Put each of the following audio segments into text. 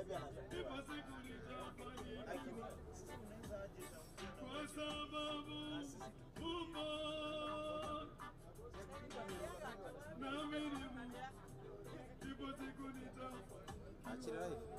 ipo siku nitafanikiwa kwa sababu Mungu naamini Mungu, ipo siku nitafanikiwa.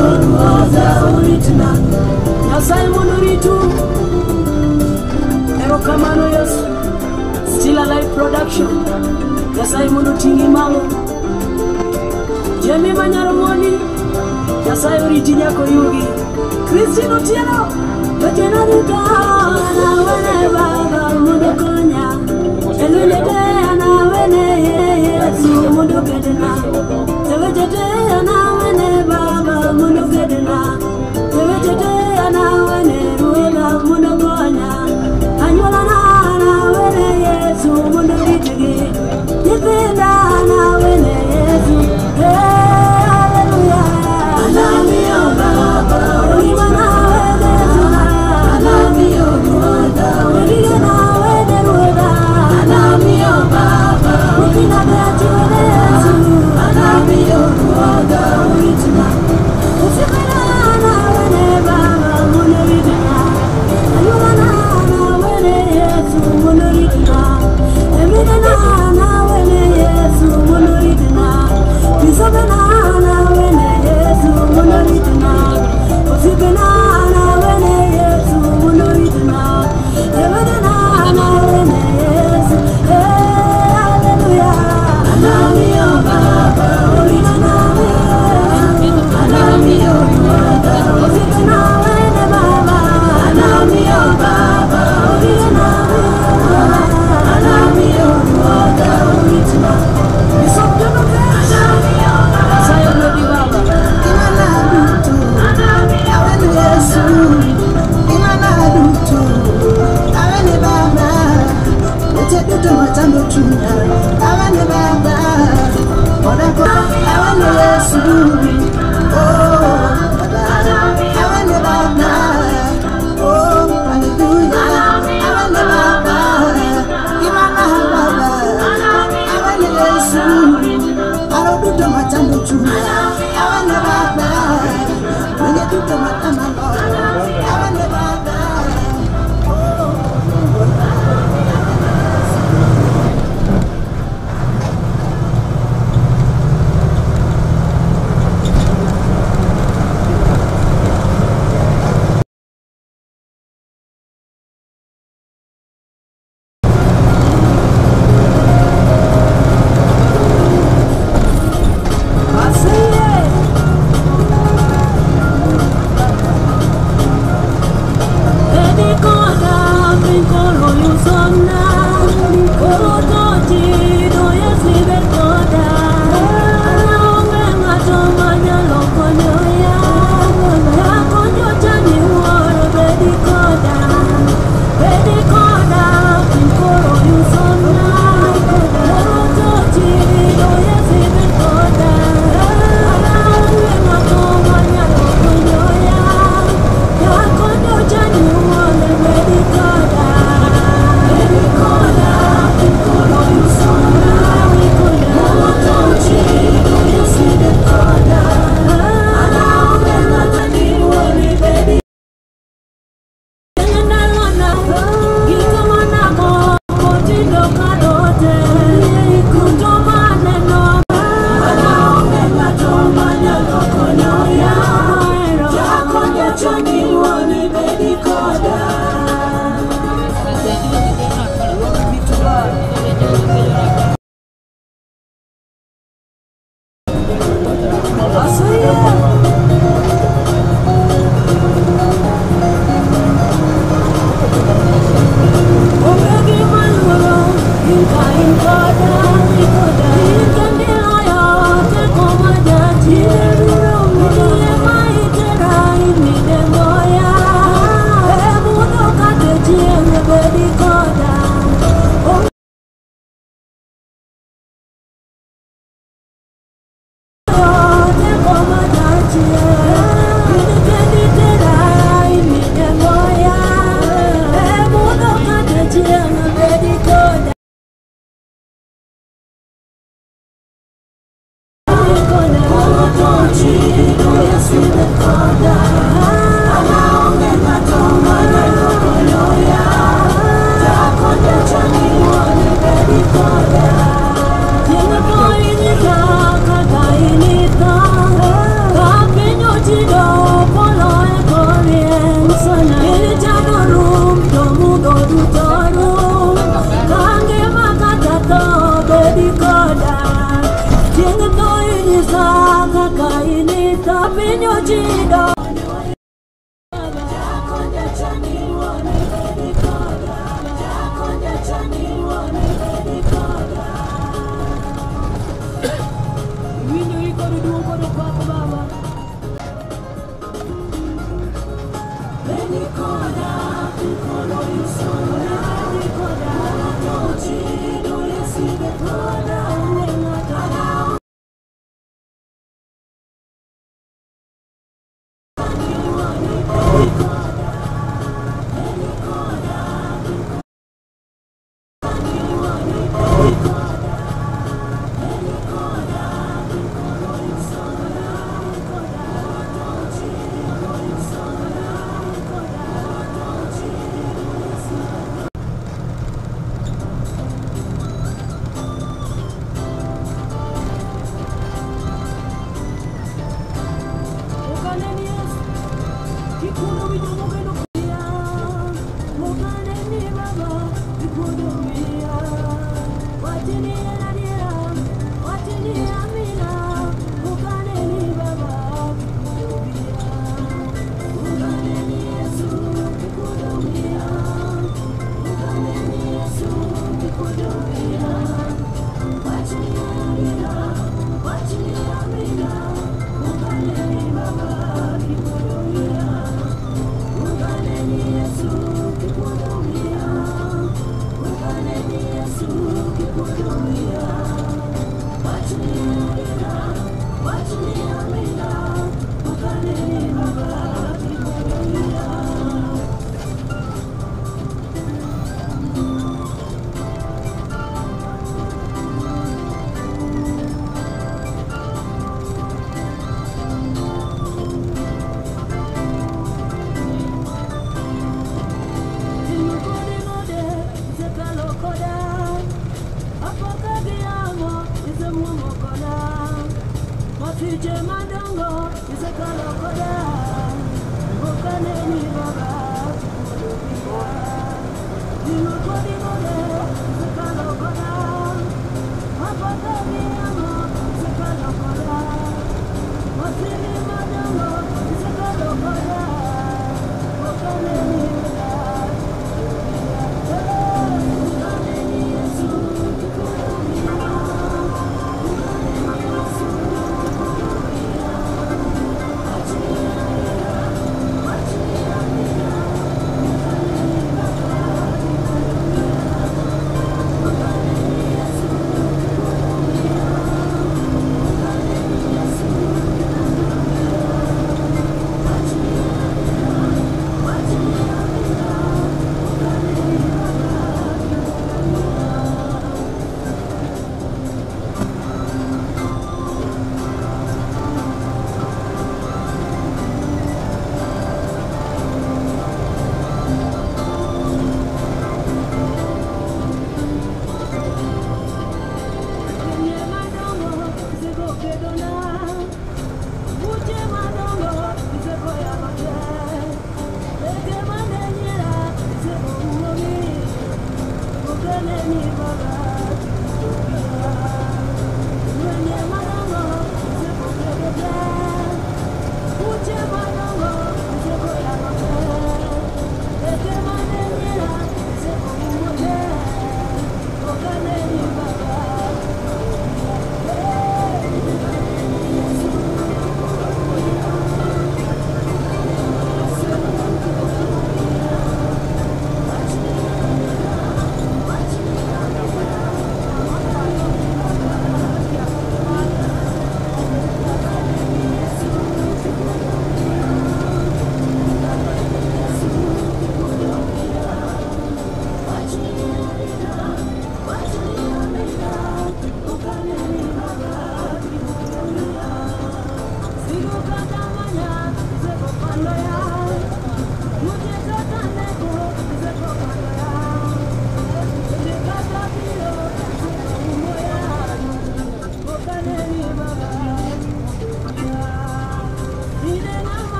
Ruoza Uritina Nasai Monoritu Ero Kamano Yesu Still Alive Production Nasai Monotingi Malo Jemi Manyaromoni Nasai Uritinya Koyugi Christine Otieno Bajena Ruka Na Wene Baba Mudokonya Elulete Na Wene Yesu Mudokedena Tewetete Na Wene Baba Mudokedena Tewetete Na Wene Ruoga Mudokonya Anyola Na Wene Yesu Mudokitege Yependa Na Wene Yesu Hallelujah Anamio Baba Ulimana Anamio Ruoga Uligena Wene Ruoga Anamio Baba Ukina Betu Yesu Anamio Ruoga Ulitina Usikana Na Wene Baba Munoritina Ayulana Na Wene Yesu Munoritina Emidena Na Wene Yesu Munoritina Bisabena Na Wene Yesu Munoritina Usikana Na Wene Yesu Munoritina Emidena Na Wene Yesu Hallelujah Anamio Baba Ulimana Anamio Ruoga Usikana Wene Baba Anamio Baba Ulimana Anamio Ruoga Ulitina Bisabena Anamio Baba Sayonodi Baba Imana Dutu Awene Yesu Imana Dutu Awene Baba Utedutu Matando Chuna Awene Baba Odako Awene Yesu Oh Baba Awene Baba Oh Hallelujah Awene Baba Imana Baba Awene Yesu Arodutu Matando Chuna Awene Baba Mwenye Dutu Matando Awene Baba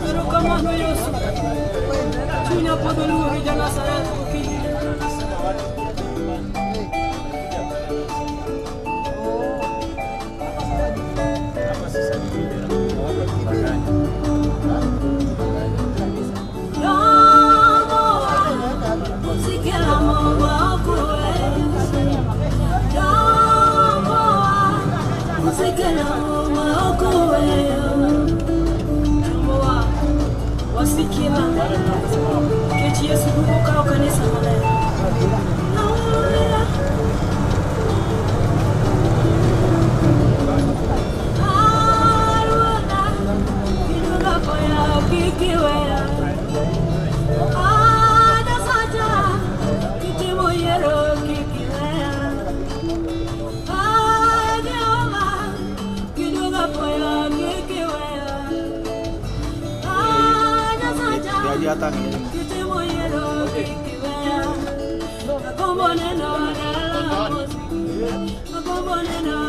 Pero como no yo soy, Chunya puedo lugar de Nazaret, wasikila kechi Yesu kubuka kanisa malaya arwana kiduga koya kikiwera ada saja kitimo yero kikiwera adioma kiduga koya kikiwera kitimo yero kikiwera akombone no akombone no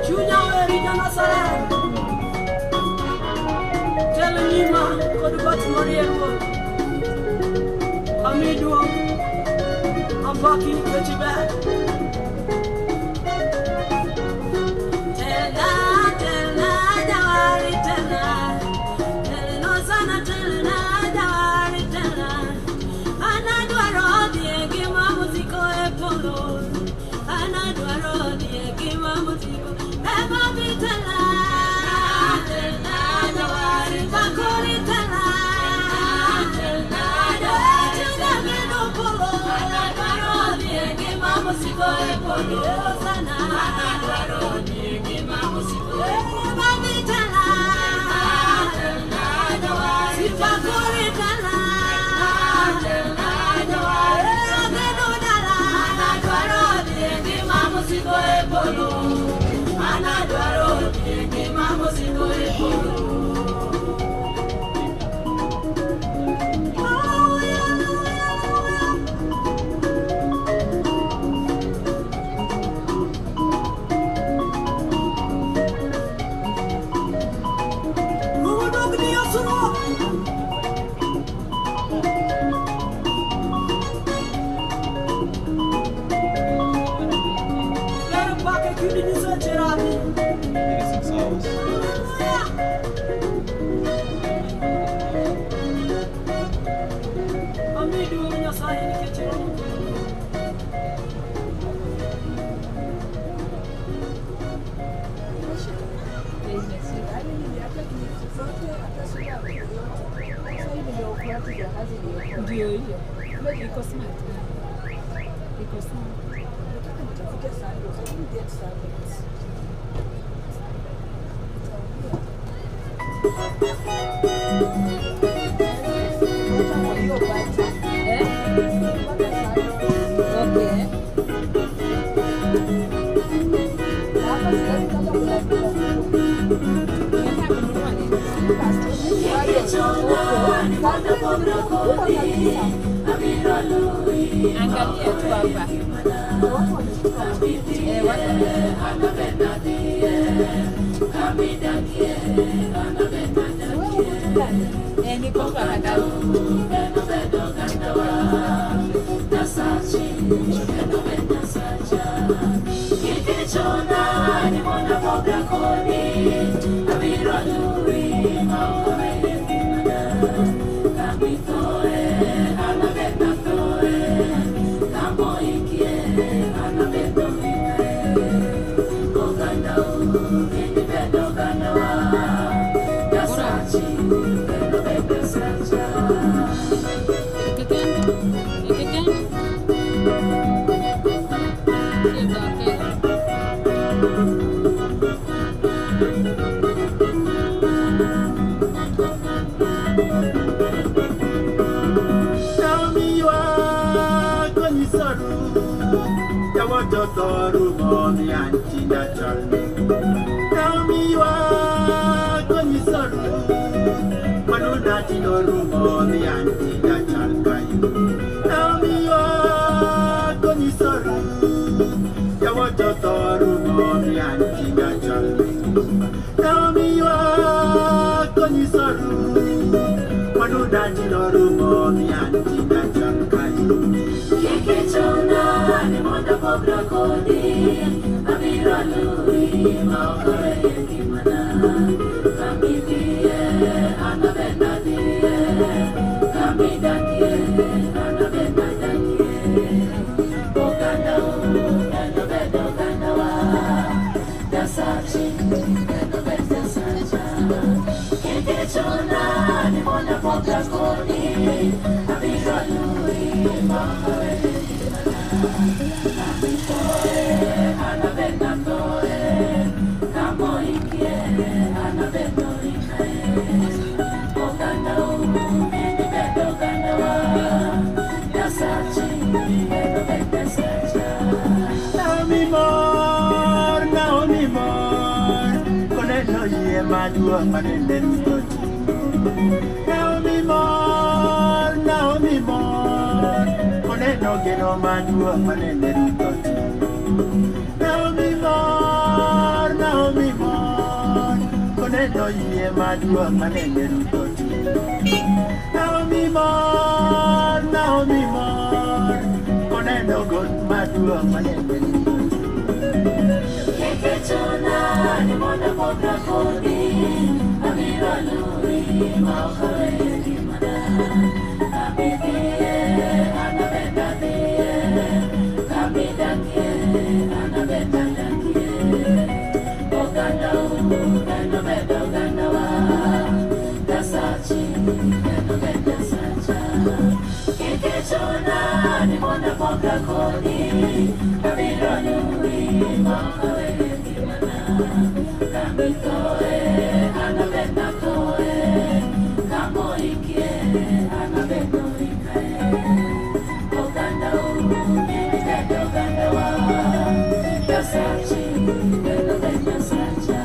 Chunya Erika Nazareth. Telenima Kodubat Mariego. Amiduo. Ambaki Kachibet. koneno geno maduong' manende duto ti. Naomi mor, koneno yie maduong' manende duto ti. Naomi mor, koneno got maduong' manende duto ti. Kekechona ni mondo pokra kodi, abiro luri ma okore gimana. Abidhiye, anabenda dhiye, kamidakie, anabenda dakie. Oganda kendo bedo ogandawa, Dasachi kendo bedo sacha. Kekechona ni mondo pokra kodi, abiro luri ma okore gimana. Kamitoe, anabenda toe, kamoikie, anabenda oikae. Oganda bedo ogandawa, Dasachi kendo bedo sacha.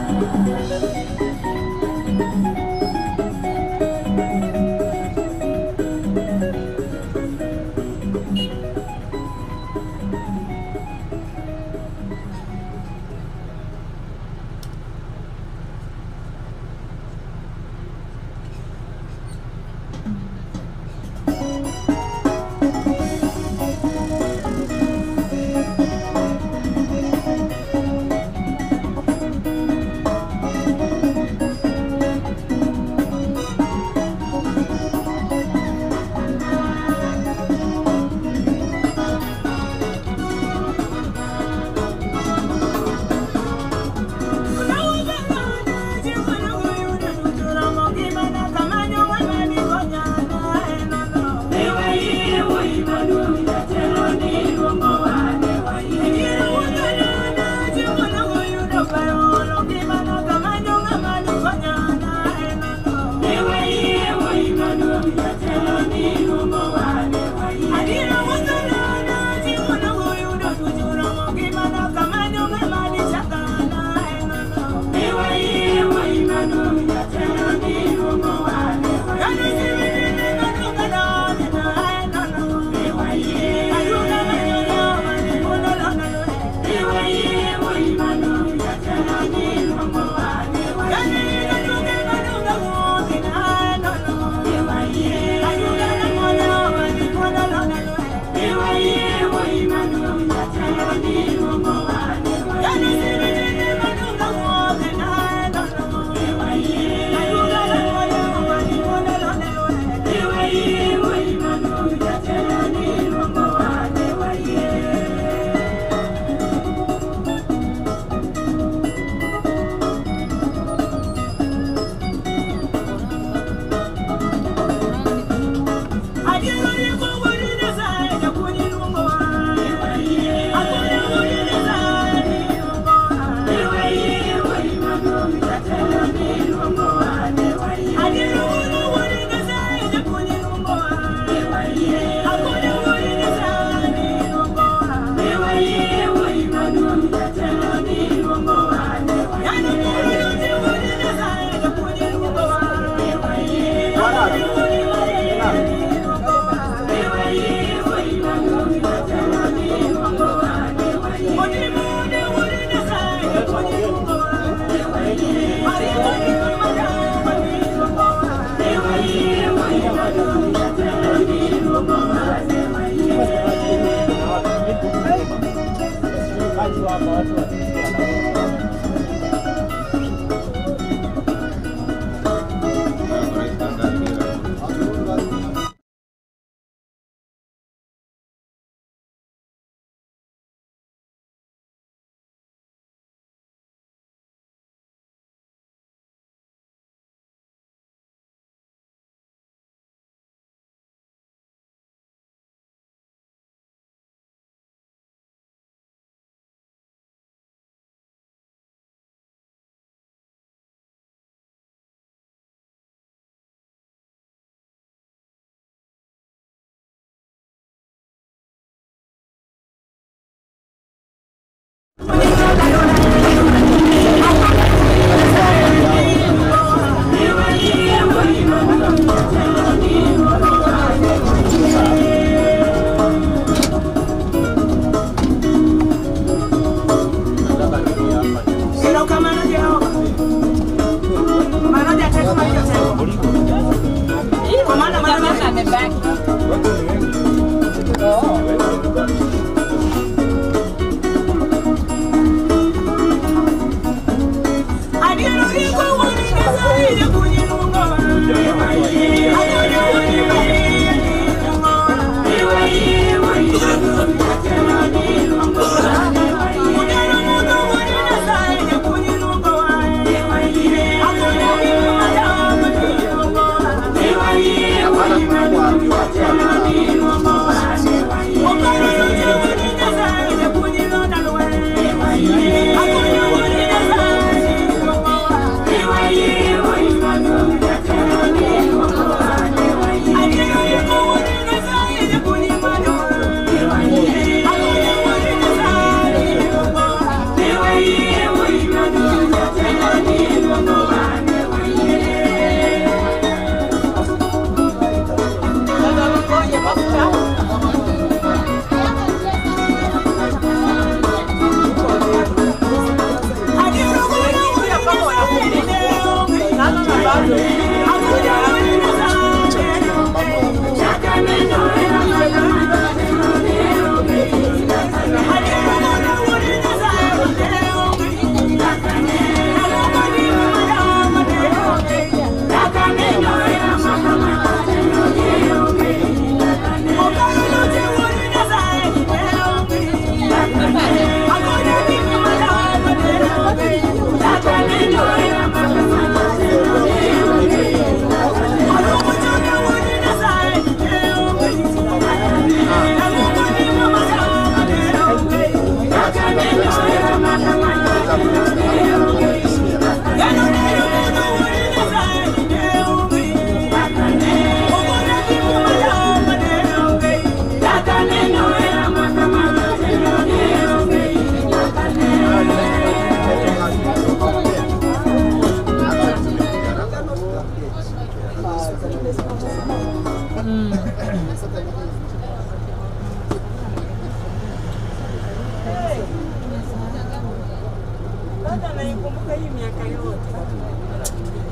Nakumbuka hii miaka yote.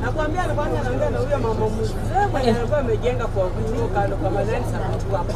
Nakwambia alikuwa anaongea na huyo mama mzee mwenye alikuwa amejenga kwa kando kama nani sababu hapo.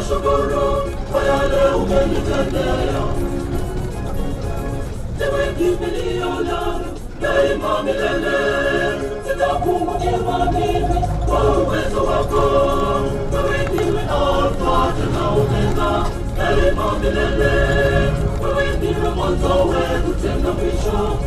Ninashukuru kwa yale umenitendea. Ewe kimbilio langu daima milele, sitapungukiwa mimi kwa uwezo wako. Wewe ndiwe Alfa na Omega, daima milele. Wewe ndiwe mwanzo wetu tena mwisho.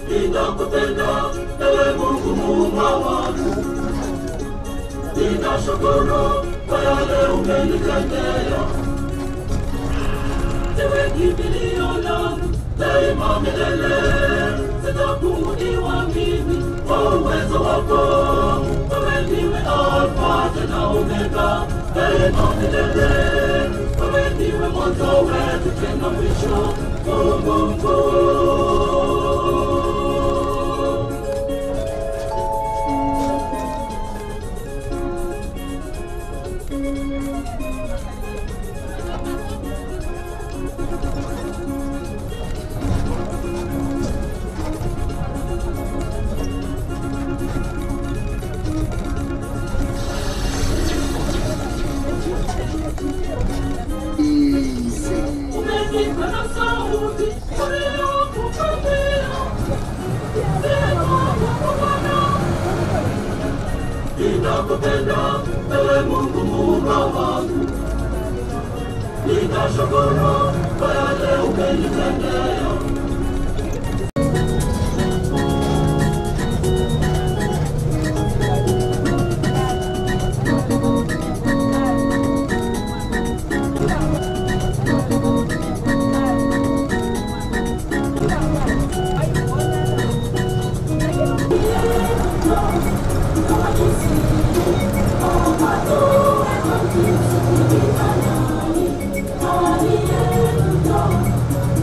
Ninakupenda ewe Mungu Muumba wangu. Ninashukuru kwa yale umenitendea. Ewe kimbilio langu daima milele, sitapungukiwa mimi kwa uwezo wako. Wewe ndiwe Alfa na Omega, daima milele. Wewe ndiwe mwanzo wetu tena mwisho. Mungu mkuu. Ninakupenda ewe Mungu Muumba wangu. Ninashukuru kwa yale umenitendea.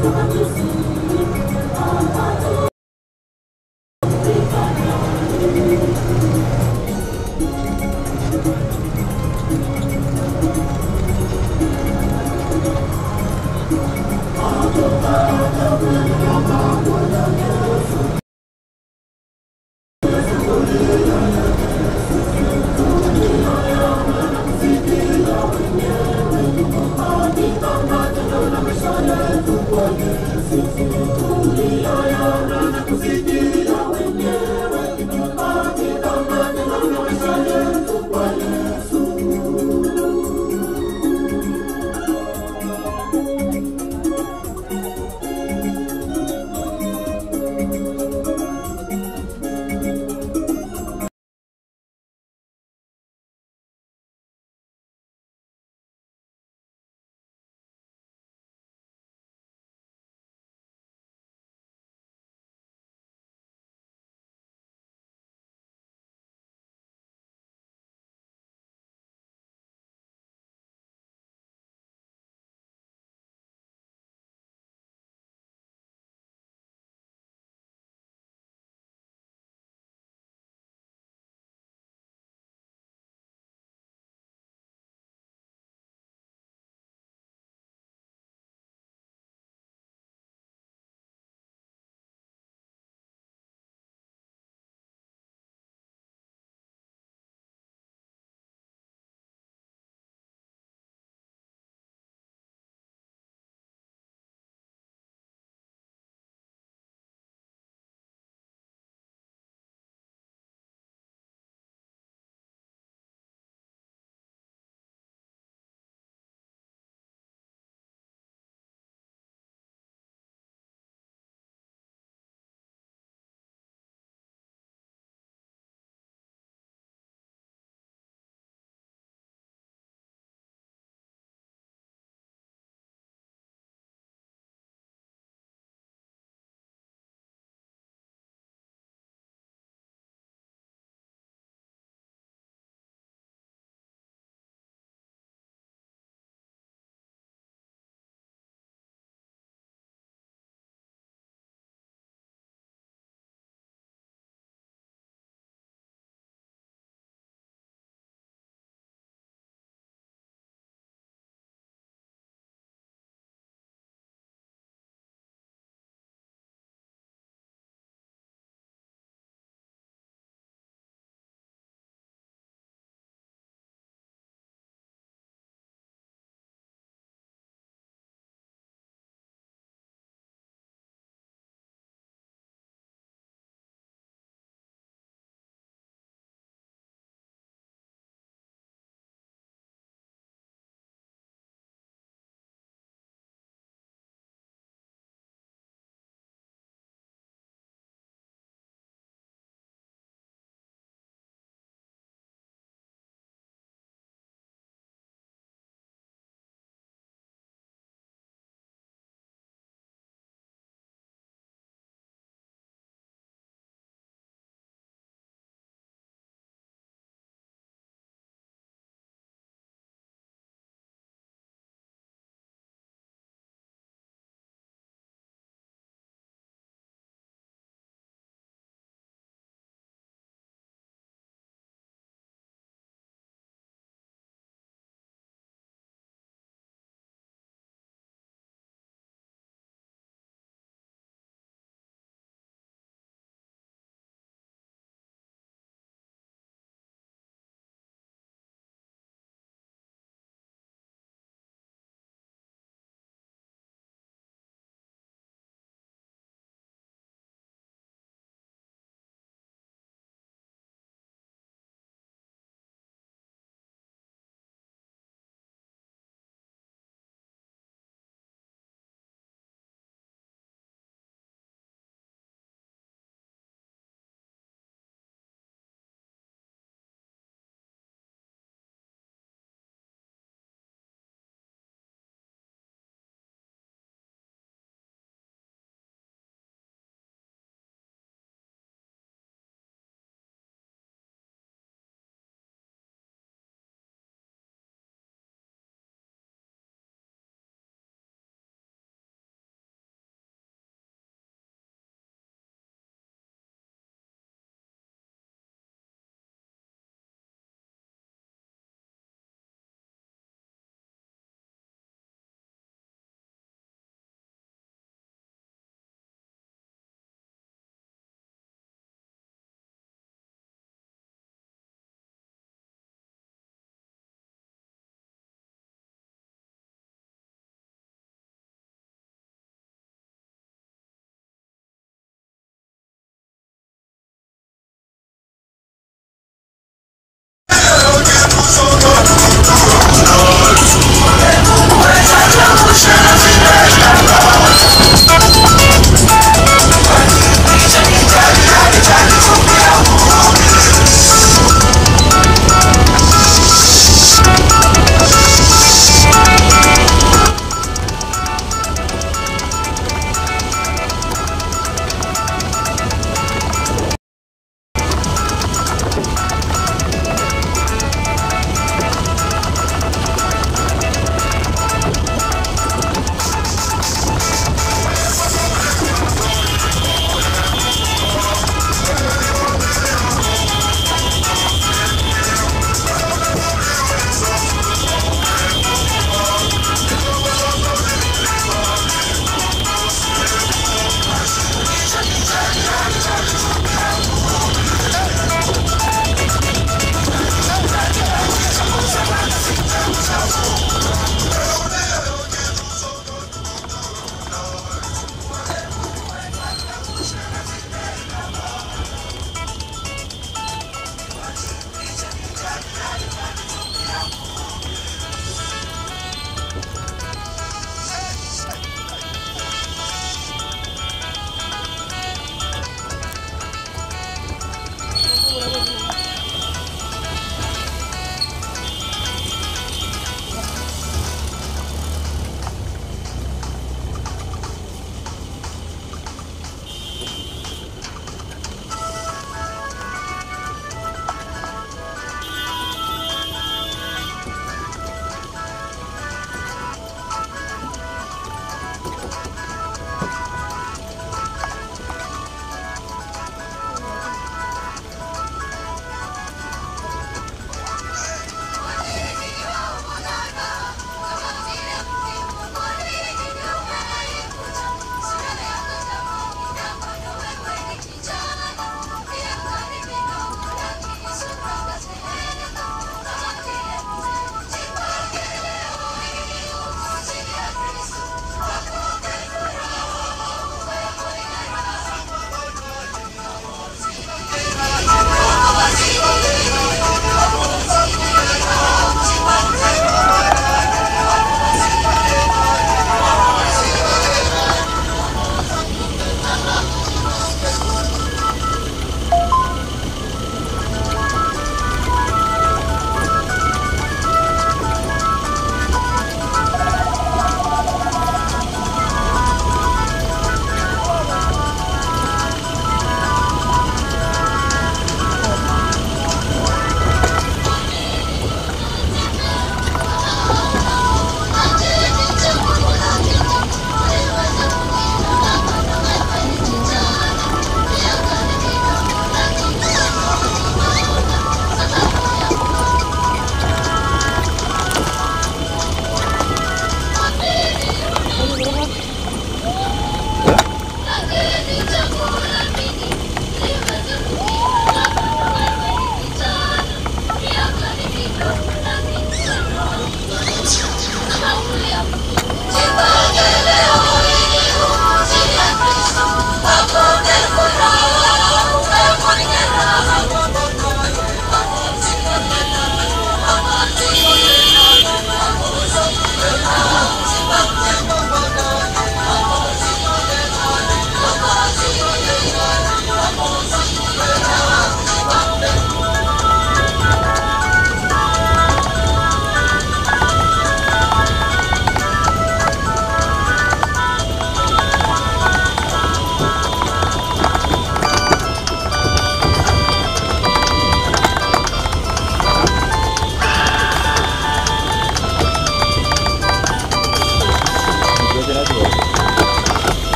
Come on,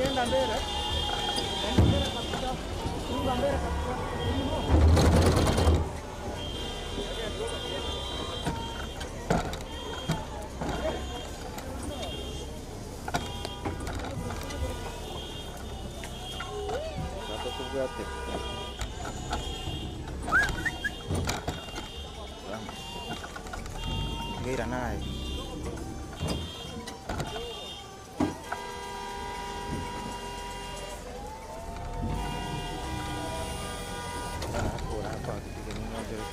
enda mbele. Enda mbele kabisa. Funga mbele kabisa. Gira naye. Hapa akipiga nini ndio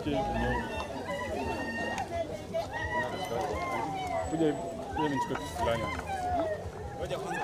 nisikie kidogo. Kuja nichukue kitu fulani. Ngoja kwanza.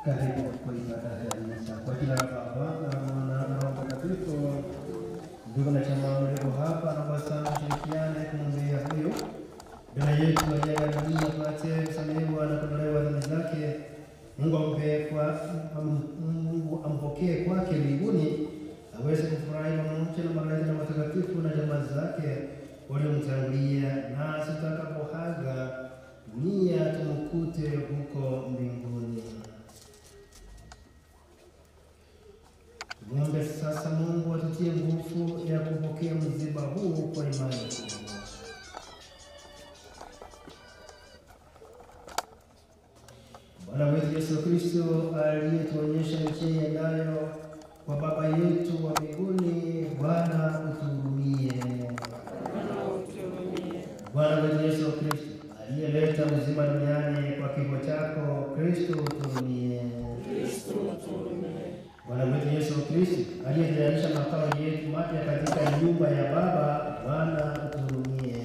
Karibu kwa ibada ya misa. Kwa jina la Baba na Mwana na Roho Mtakatifu. Ndugu na chama mlio hapa, naomba sana tushirikiane kumwombea huyu dada yetu aliyeangamia, apate kusamehewa na kuondolewa dhambi zake. Mungu ampokee kwake mbinguni, aweze kufurahi pamoja na malaika na watakatifu na jamaa zake waliomtangulia, nasi tutakapoaga dunia tumkute huko mbinguni. Muombe sasa Mungu atutie nguvu ya kupokea mziba huu kwa imani. Bwana wetu Yesu Kristo aliyetuonyesha njia iendayo kwa Baba yetu wa mbinguni, Bwana utuhurumie. Bwana wetu Yesu Kristo aliyeleta uzima duniani kwa kifo chako, Kristo utuhurumie. Bwana wetu Yesu Kristo aliyetayarisha makao yetu mapya katika nyumba ya Baba, Bwana utuhurumie.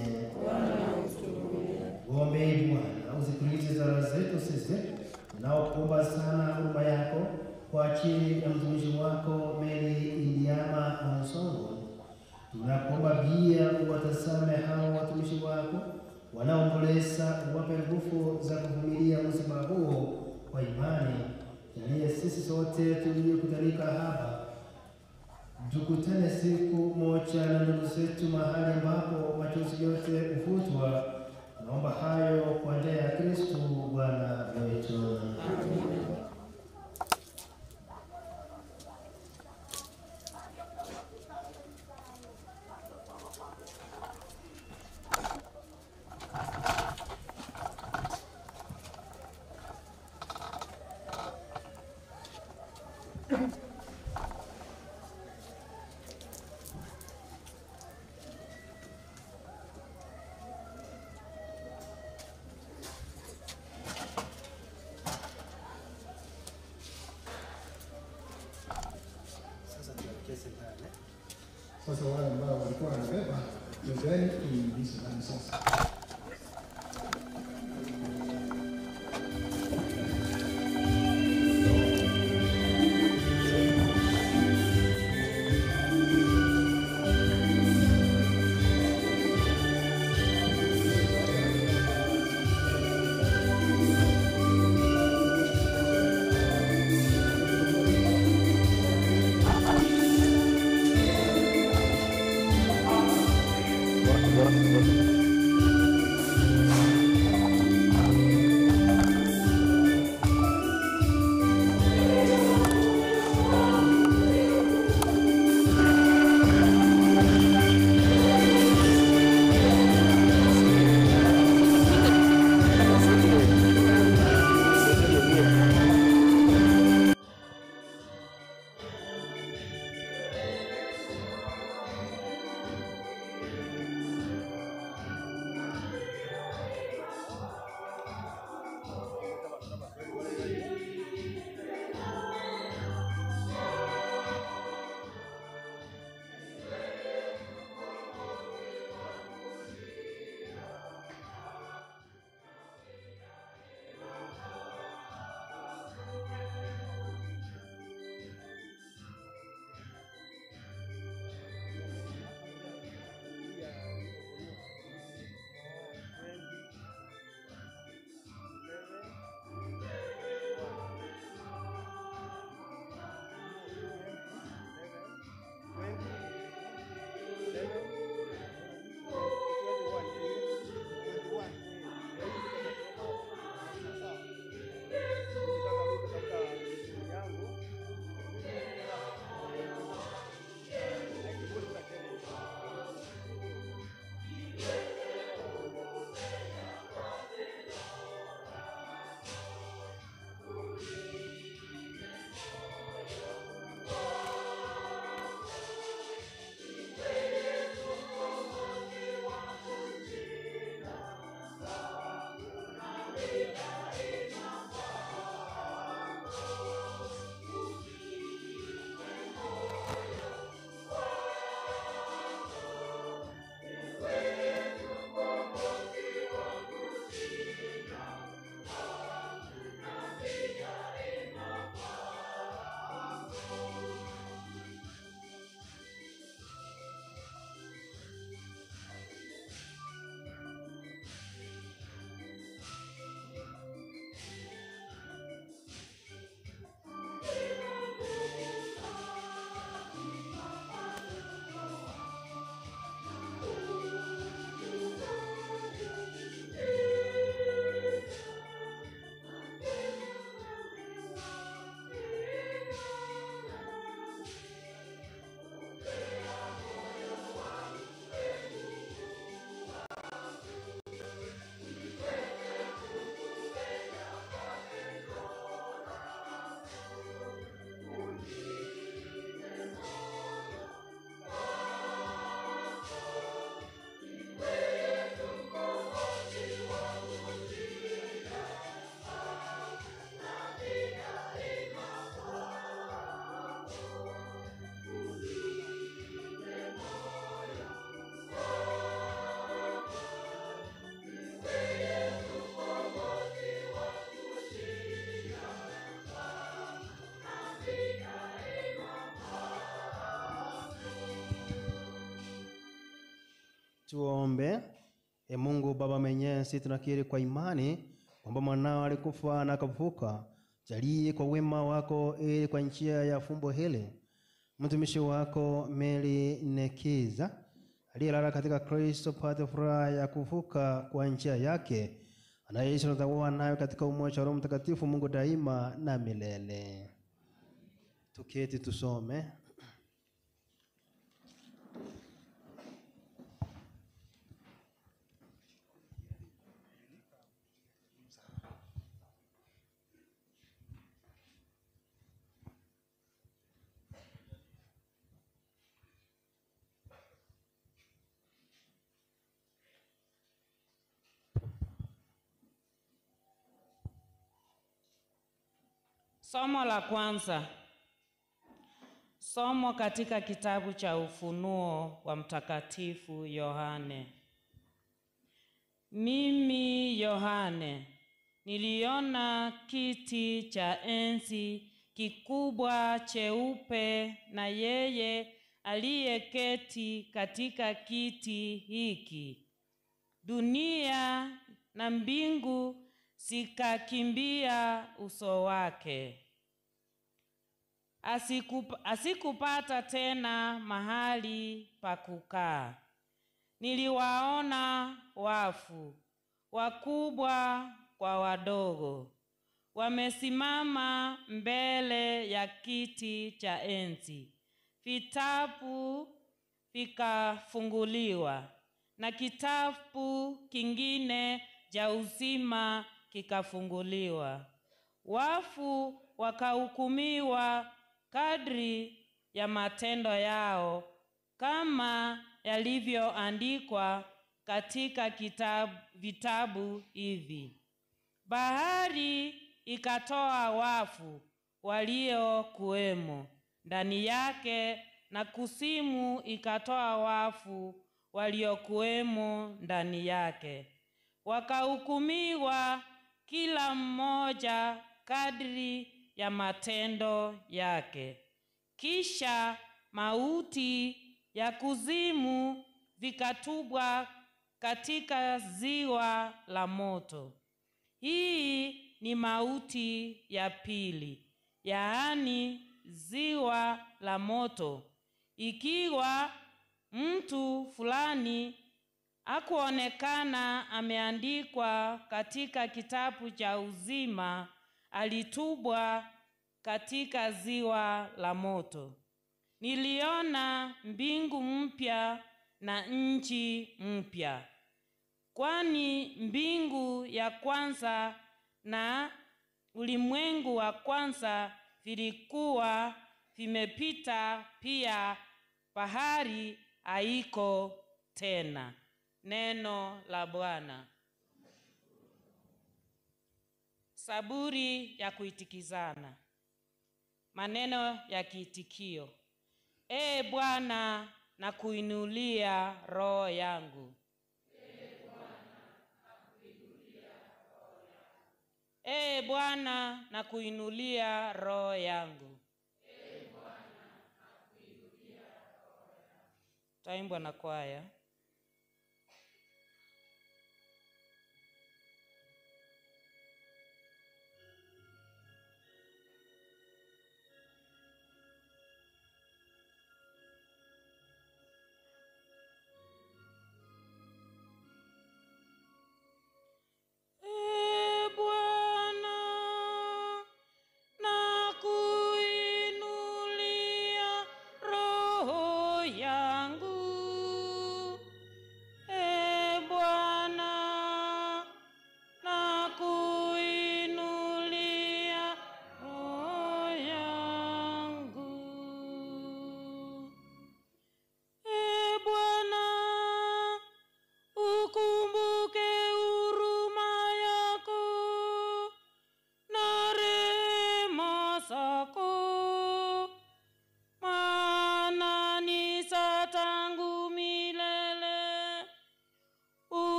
Uombe Bwana usikilize sala zetu sisi tunaokuomba sana huruma yako kwa ajili ya mtumishi wako Mary Indiama Onsongo. Tunakuomba pia uwatazame hao watumishi wako wanaomboleza, uwape nguvu za kuvumilia msiba huo kwa imani. Jalia sisi sote tuliokutanika hapa tukutane siku moja na ndugu zetu mahali ambapo machozi yote hufutwa. Naomba hayo kwa njia ya Kristo Bwana wetu. Amen. Sasa wale ambao walikuwa wanabeba njooni kuingiza ndani sasa. Tuombe. Mungu Baba Mwenyezi, tunakiri kwa imani kwamba mwanao alikufa na akafufuka. Jalie kwa wema wako ili kwa njia ya fumbo hili mtumishi wako Mary Nekiza aliyelala katika Kristo pate furaha ya kufufuka kwa njia yake, anayeishi na kuwa nayo katika umoja wa Roho Mtakatifu, Mungu daima na milele. Tuketi tusome. Somo la kwanza. Somo katika kitabu cha Ufunuo wa Mtakatifu Yohane. Mimi Yohane niliona kiti cha enzi kikubwa cheupe na yeye aliyeketi katika kiti hiki. Dunia na mbingu zikakimbia uso wake. Asikupata tena mahali pa kukaa. Niliwaona wafu, wakubwa kwa wadogo, wamesimama mbele ya kiti cha enzi. Vitabu vikafunguliwa na kitabu kingine cha uzima kikafunguliwa. Wafu wakahukumiwa kadri ya matendo yao kama yalivyoandikwa katika vitabu hivi. Bahari ikatoa wafu waliokuwemo ndani yake, na kuzimu ikatoa wafu waliokuwemo ndani yake. Wakahukumiwa kila mmoja kadri ya matendo yake. Kisha mauti ya kuzimu vikatupwa katika ziwa la moto. Hii ni mauti ya pili, yaani ziwa la moto. Ikiwa mtu fulani hakuonekana ameandikwa katika kitabu cha uzima, alitupwa katika ziwa la moto. Niliona mbingu mpya na nchi mpya, kwani mbingu ya kwanza na ulimwengu wa kwanza vilikuwa vimepita, pia bahari haiko tena. Neno la Bwana. Saburi ya kuitikizana. Maneno ya kiitikio. Ee Bwana, na kuinulia roho yangu. Ee Bwana, na kuinulia roho yangu. Taimbwa na kwaya.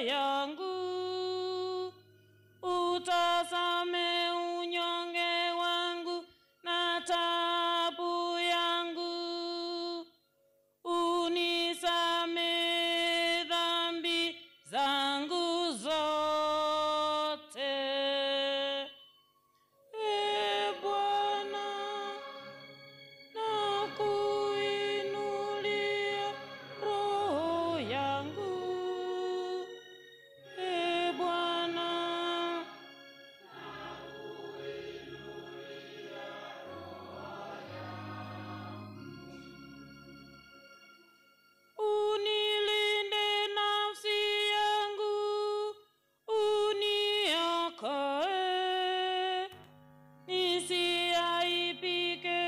yangu, utazame unyonge wangu na taabu yangu, unisame dhambi zangu zote. E Bwana, nakuinulia roho yangu. E Bwana, unilinde nafsi yangu, uniokoe, nisiaibike,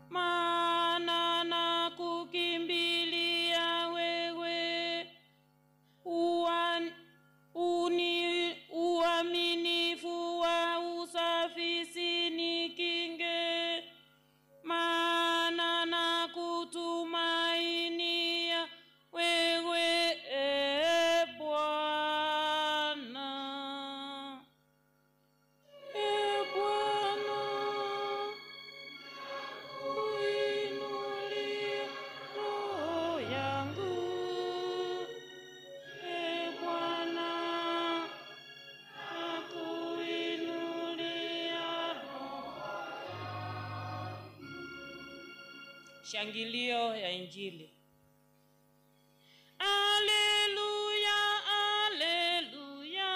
maana nakukimbilia wewe. Uaminifu wa usafi sinikinge, maana nakutumainia wewe, e Bwana. E Bwana, uinulie roho yangu. E Bwana, nakuinulia roho. Shangilio ya Injili. Aleluya, aleluya,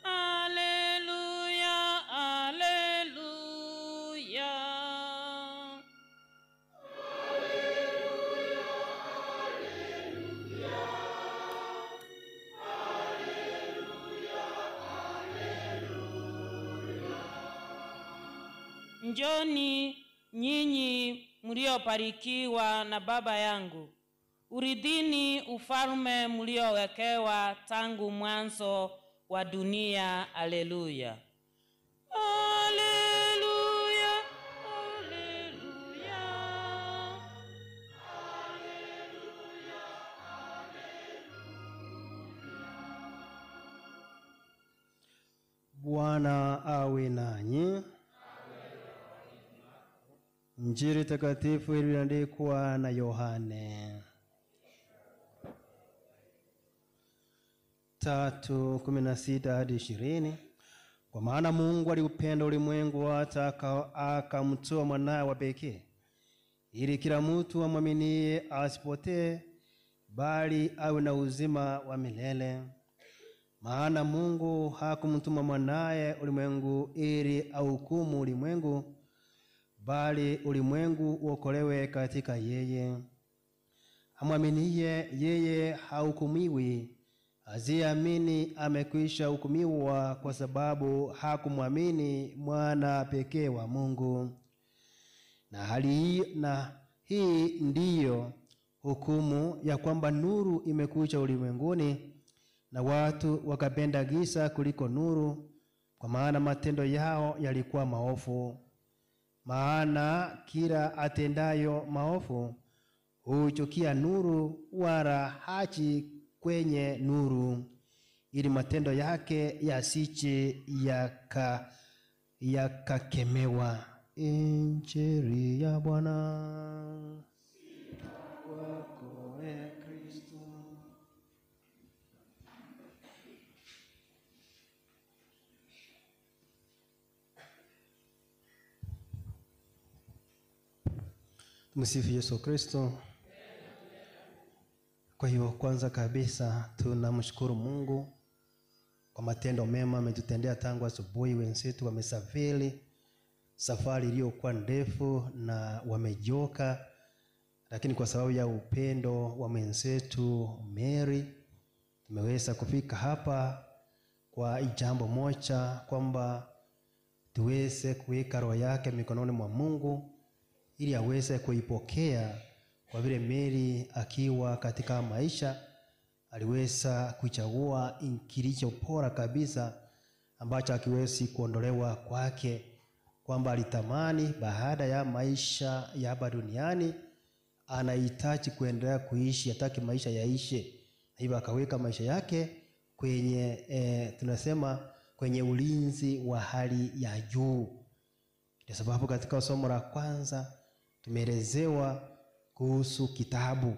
aleluya, aleluya. Njoni nyinyi mliobarikiwa na Baba yangu, uridhini ufalme mliowekewa tangu mwanzo wa dunia. Aleluya. Aleluya, aleluya. Bwana awe nanyi. Injili takatifu iliyoandikwa na Yohane. 3:16 hadi 20. Kwa maana Mungu aliupenda ulimwengu hata akamtoa mwanawe wa pekee, ili kila mtu amwaminie asipotee, bali awe na uzima wa milele. Maana Mungu hakumtuma mwanaye ulimwengu ili auhukumu ulimwengu, bali ulimwengu uokolewe katika yeye. Amwaminie yeye hahukumiwi, asiyeamini amekwisha hukumiwa, kwa sababu hakumwamini mwana pekee wa Mungu. Na hii ndiyo hukumu, ya kwamba nuru imekuja ulimwenguni, na watu wakapenda giza kuliko nuru, kwa maana matendo yao yalikuwa maovu. Maana kila atendayo maovu huchukia nuru, wala haji kwenye nuru, ili matendo yake yasije yakakemewa. Injili ya Bwana. Kwako e Kristo. Msifu Yesu Kristo. Kwa hiyo kwanza kabisa tunamshukuru Mungu kwa matendo mema ametutendea tangu asubuhi. Wenzetu wamesafiri safari iliyokuwa ndefu na wamejoka, lakini kwa sababu ya upendo wa mwenzetu Mary tumeweza kufika hapa kwa jambo moja, kwamba tuweze kuweka roho yake mikononi mwa Mungu ili aweze kuipokea, kwa vile Mary akiwa katika maisha aliweza kuchagua kilicho bora kabisa ambacho hakiwezi kuondolewa kwake, kwamba alitamani baada ya maisha ya hapa duniani anahitaji kuendelea kuishi, hataki maisha yaishe. hivyo akaweka maisha yake kwenye tunasema kwenye ulinzi wa hali ya juu. Kwa sababu katika somo la kwanza tumeelezewa kuhusu kitabu.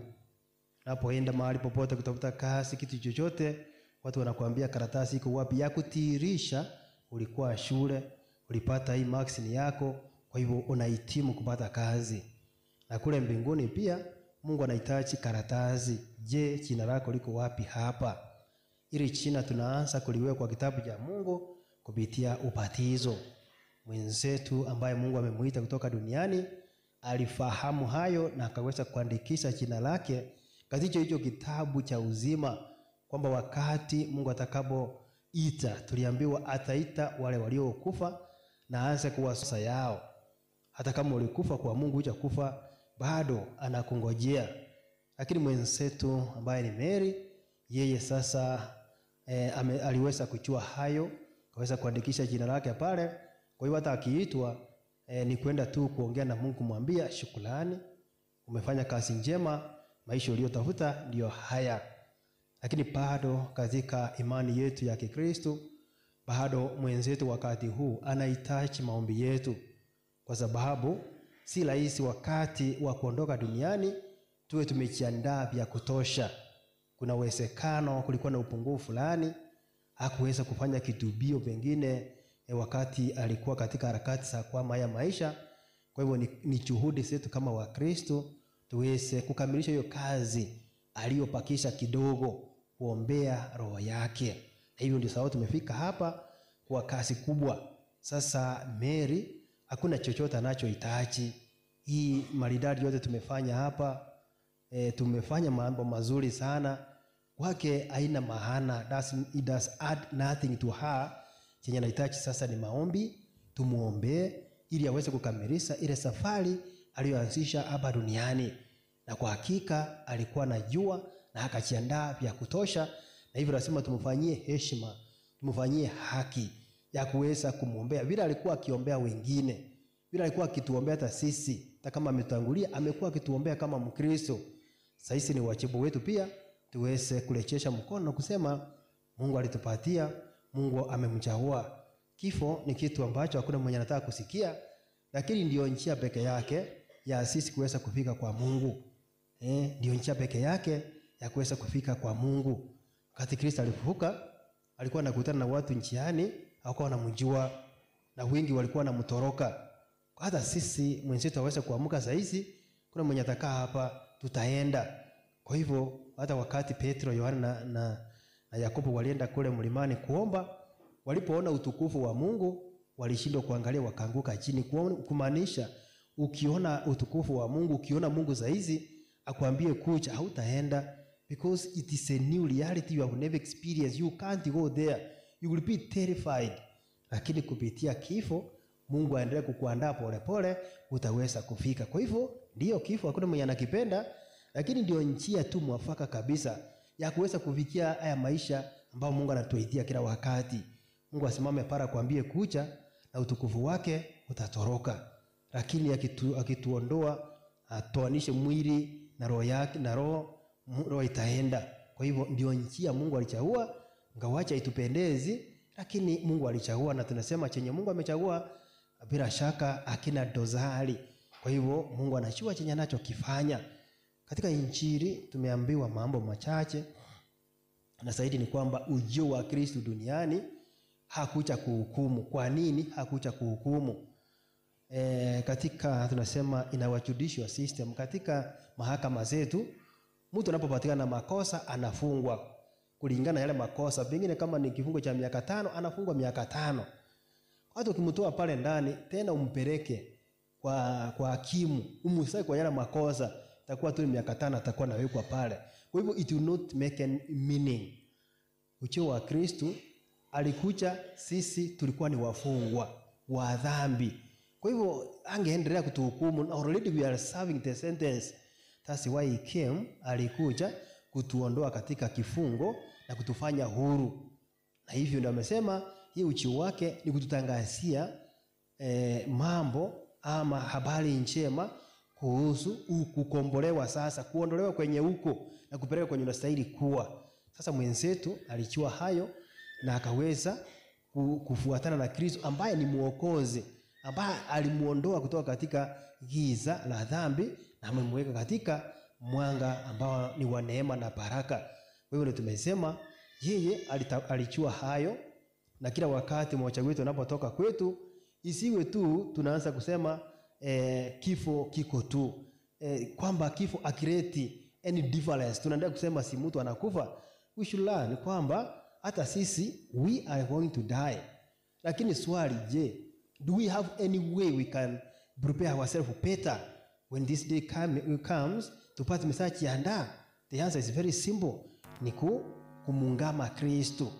Unapoenda mahali popote kutafuta kazi, kitu chochote, watu wanakuambia karatasi iko wapi ya kutirisha ulikuwa shule, ulipata hii marks ni yako, kwa hivyo unahitimu kupata kazi. Na kule mbinguni pia Mungu anahitaji karatasi. Je, jina lako liko wapi hapa? Ili jina tunaanza kuliweka kwa kitabu cha Mungu kupitia ubatizo. Mwenzetu ambaye Mungu amemuita kutoka duniani alifahamu hayo na akaweza kuandikisha jina lake katika hicho kitabu cha uzima, kwamba wakati Mungu atakapoita, tuliambiwa ataita wale waliokufa na aanze kuwasasa yao. Hata kama ulikufa kwa Mungu hujakufa, bado anakungojea. Lakini mwenzetu ambaye ni Mary, yeye sasa aliweza kujua hayo, akaweza kuandikisha jina lake pale. Kwa hiyo hata akiitwa ni kwenda tu kuongea na Mungu, kumwambia shukrani, umefanya kazi njema, maisha uliyotafuta ndio haya. Lakini bado katika imani yetu ya Kikristo, bado mwenzetu wakati huu anahitaji maombi yetu, kwa sababu si rahisi wakati wa kuondoka duniani tuwe tumejiandaa vya kutosha. Kuna uwezekano kulikuwa na upungufu fulani, hakuweza kufanya kitubio pengine wakati alikuwa katika harakati za kwa haya maisha. Kwa hivyo ni juhudi zetu kama Wakristo tuweze kukamilisha hiyo kazi aliyopakisha kidogo, kuombea roho yake. Hivyo ndio sababu tumefika hapa kwa kazi kubwa. Sasa Mary hakuna chochote anachohitaji. Hii maridadi yote tumefanya hapa, tumefanya mambo mazuri sana. Kwake haina maana, it does add nothing to her. Chenye anahitaji sasa ni maombi, tumuombee ili aweze kukamilisha ile safari aliyoanzisha hapa duniani. Na kwa hakika alikuwa anajua na akajiandaa vya kutosha, na hivyo lazima tumfanyie heshima, tumfanyie haki ya kuweza kumuombea vile alikuwa akiombea wengine, vile alikuwa akituombea hata sisi. Hata kama ametangulia, amekuwa akituombea kama Mkristo. Sasa ni wajibu wetu pia tuweze kurejesha mkono na kusema Mungu alitupatia, Mungu amemchagua. Kifo ni kitu ambacho hakuna mwenye anataka kusikia, lakini ndio njia peke yake ya sisi kuweza kufika kwa Mungu. Ndio njia peke yake ya kuweza kufika kwa Mungu. Wakati Kristo alifufuka, alikuwa anakutana na watu njiani, hawakuwa wanamjua, na wengi walikuwa wanamtoroka. Hata sisi mwenzetu aweze kuamka saa hizi, kuna mwenye atakaa hapa, tutaenda. Kwa hivyo hata wakati Petro, Yohana na Yakobo walienda kule mlimani kuomba, walipoona utukufu wa Mungu walishindwa kuangalia, wakaanguka chini. Kumaanisha ukiona utukufu wa Mungu, ukiona Mungu saa hizi akwambie kuja, hautaenda, because it is a new reality you have never experienced. You can't go there, you will be terrified. Lakini kupitia kifo Mungu aendelee kukuandaa polepole, utaweza kufika. Kwa hivyo ndio kifo hakuna mwenye anakipenda, lakini ndio njia tu mwafaka kabisa ya kuweza kufikia haya maisha ambayo Mungu anatuitia kila wakati. Mungu asimame para kuambie kuja na utukufu wake utatoroka. Lakini akituondoa, atoanishe mwili na roho yake, na roho itaenda. Kwa hivyo ndio njia Mungu alichagua, ngawacha itupendezi, lakini Mungu alichagua, na tunasema chenye Mungu amechagua bila shaka akina dosari. Kwa hivyo Mungu anachua chenye anachokifanya. Katika Injili tumeambiwa mambo machache, na zaidi ni kwamba ujio wa Kristo duniani hakuja kuhukumu. Kwa nini hakuja kuhukumu? Katika tunasema in our judicial system, katika mahakama zetu, mtu anapopatikana na makosa anafungwa kulingana na yale makosa. Pengine kama ni kifungo cha miaka 5, anafungwa miaka 5. Hata ukimtoa pale ndani tena umpeleke kwa hakimu, umsai kwa yale makosa, itakuwa tu miaka 5 atakuwa nawekwa pale. Kwa hivyo it will not make any meaning. Ujio wa Kristo alikuja, sisi tulikuwa ni wafungwa wa dhambi. Kwa hivyo angeendelea kutuhukumu. Already we are serving the sentence. That's why he came. Alikuja kutuondoa katika kifungo na kutufanya huru. Na hivyo ndio amesema hii ujio wake ni kututangazia mambo ama habari njema kuhusu kukombolewa, sasa kuondolewa kwenye huko na kupelekwa kwenye unastahili kuwa. Sasa mwenzetu alijua hayo na akaweza kufuatana na Kristo ambaye ni mwokozi, ambaye alimuondoa kutoka katika giza la dhambi na amemweka katika mwanga ambao ni wa neema na baraka. Wewe ndio tumesema yeye alijua hayo, na kila wakati mmoja wetu anapotoka kwetu isiwe tu tunaanza kusema kifo kiko tu, kwamba kifo akireti any difference tunaendelea kusema si mtu anakufa. We should learn kwamba hata sisi we are going to die. Lakini swali, je, do we have any way we can prepare ourselves better when this day comes tupate message yanda? The answer is very simple, ni kumungama Kristo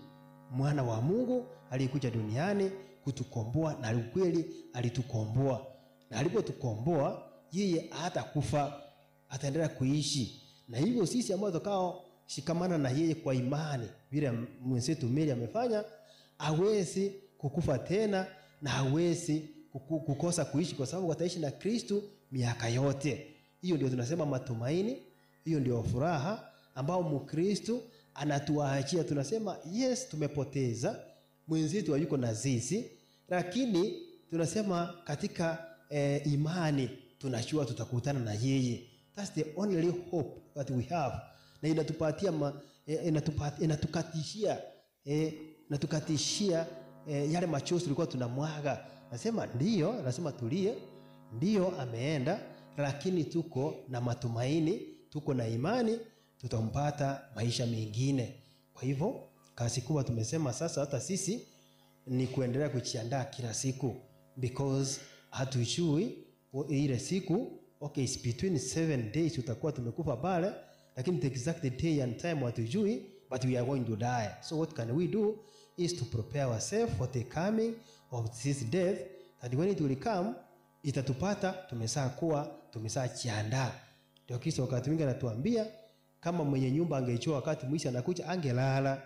mwana wa Mungu aliyekuja duniani kutukomboa, na ukweli alitukomboa, na alipotukomboa yeye hata kufa ataendelea kuishi. Na hivyo sisi ambao tukao shikamana na yeye kwa imani vile mwenzetu Mary amefanya, hawezi kukufa tena na hawezi kukosa kuishi, kwa sababu wataishi na Kristo miaka yote. Hiyo ndio tunasema matumaini, hiyo ndio furaha ambao Mkristo anatuachia. Tunasema yes, tumepoteza mwenzetu hayuko na sisi, lakini tunasema katika imani tunajua tutakutana na yeye. That's the only hope that we have. Na inatupatia inatukatishia yale machozi tulikuwa tunamwaga. Nasema ndio, nasema tulie, ndio ameenda, lakini tuko na matumaini, tuko na imani tutampata maisha mengine. Kwa hivyo kazi kubwa tumesema sasa hata sisi ni kuendelea kujiandaa kila siku, because hatujui ile siku, okay, it's between 7 days tutakuwa tumekufa pale, lakini the exact day and time hatujui, but we are going to die. So what can we do is to prepare ourselves for the coming of this death, that when it will come itatupata tumeshajiandaa. Ndio Kristo wakati mwingine anatuambia kama mwenye nyumba angejua wakati mwizi anakuja angelala,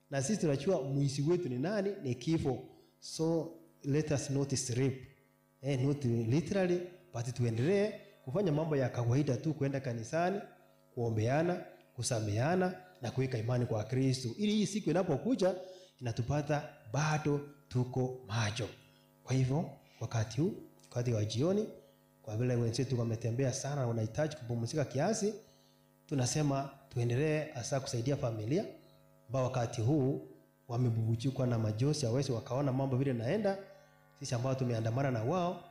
na sisi tunajua mwizi wetu ni nani? Ni kifo. So let us not sleep, not literally, but tuendelee kufanya mambo ya kawaida tu, kwenda kanisani, kuombeana, kusameana na kuweka imani kwa Kristo, ili hii siku inapokuja inatupata bado tuko macho. Kwa hivyo wakati huu, wakati wa jioni, kwa vile wenzetu wametembea sana na wanahitaji kupumzika kiasi, tunasema tuendelee hasa kusaidia familia ambao wakati huu wamebubujikwa na majosi, hawezi wakaona mambo vile naenda. Sisi ambao tumeandamana na wao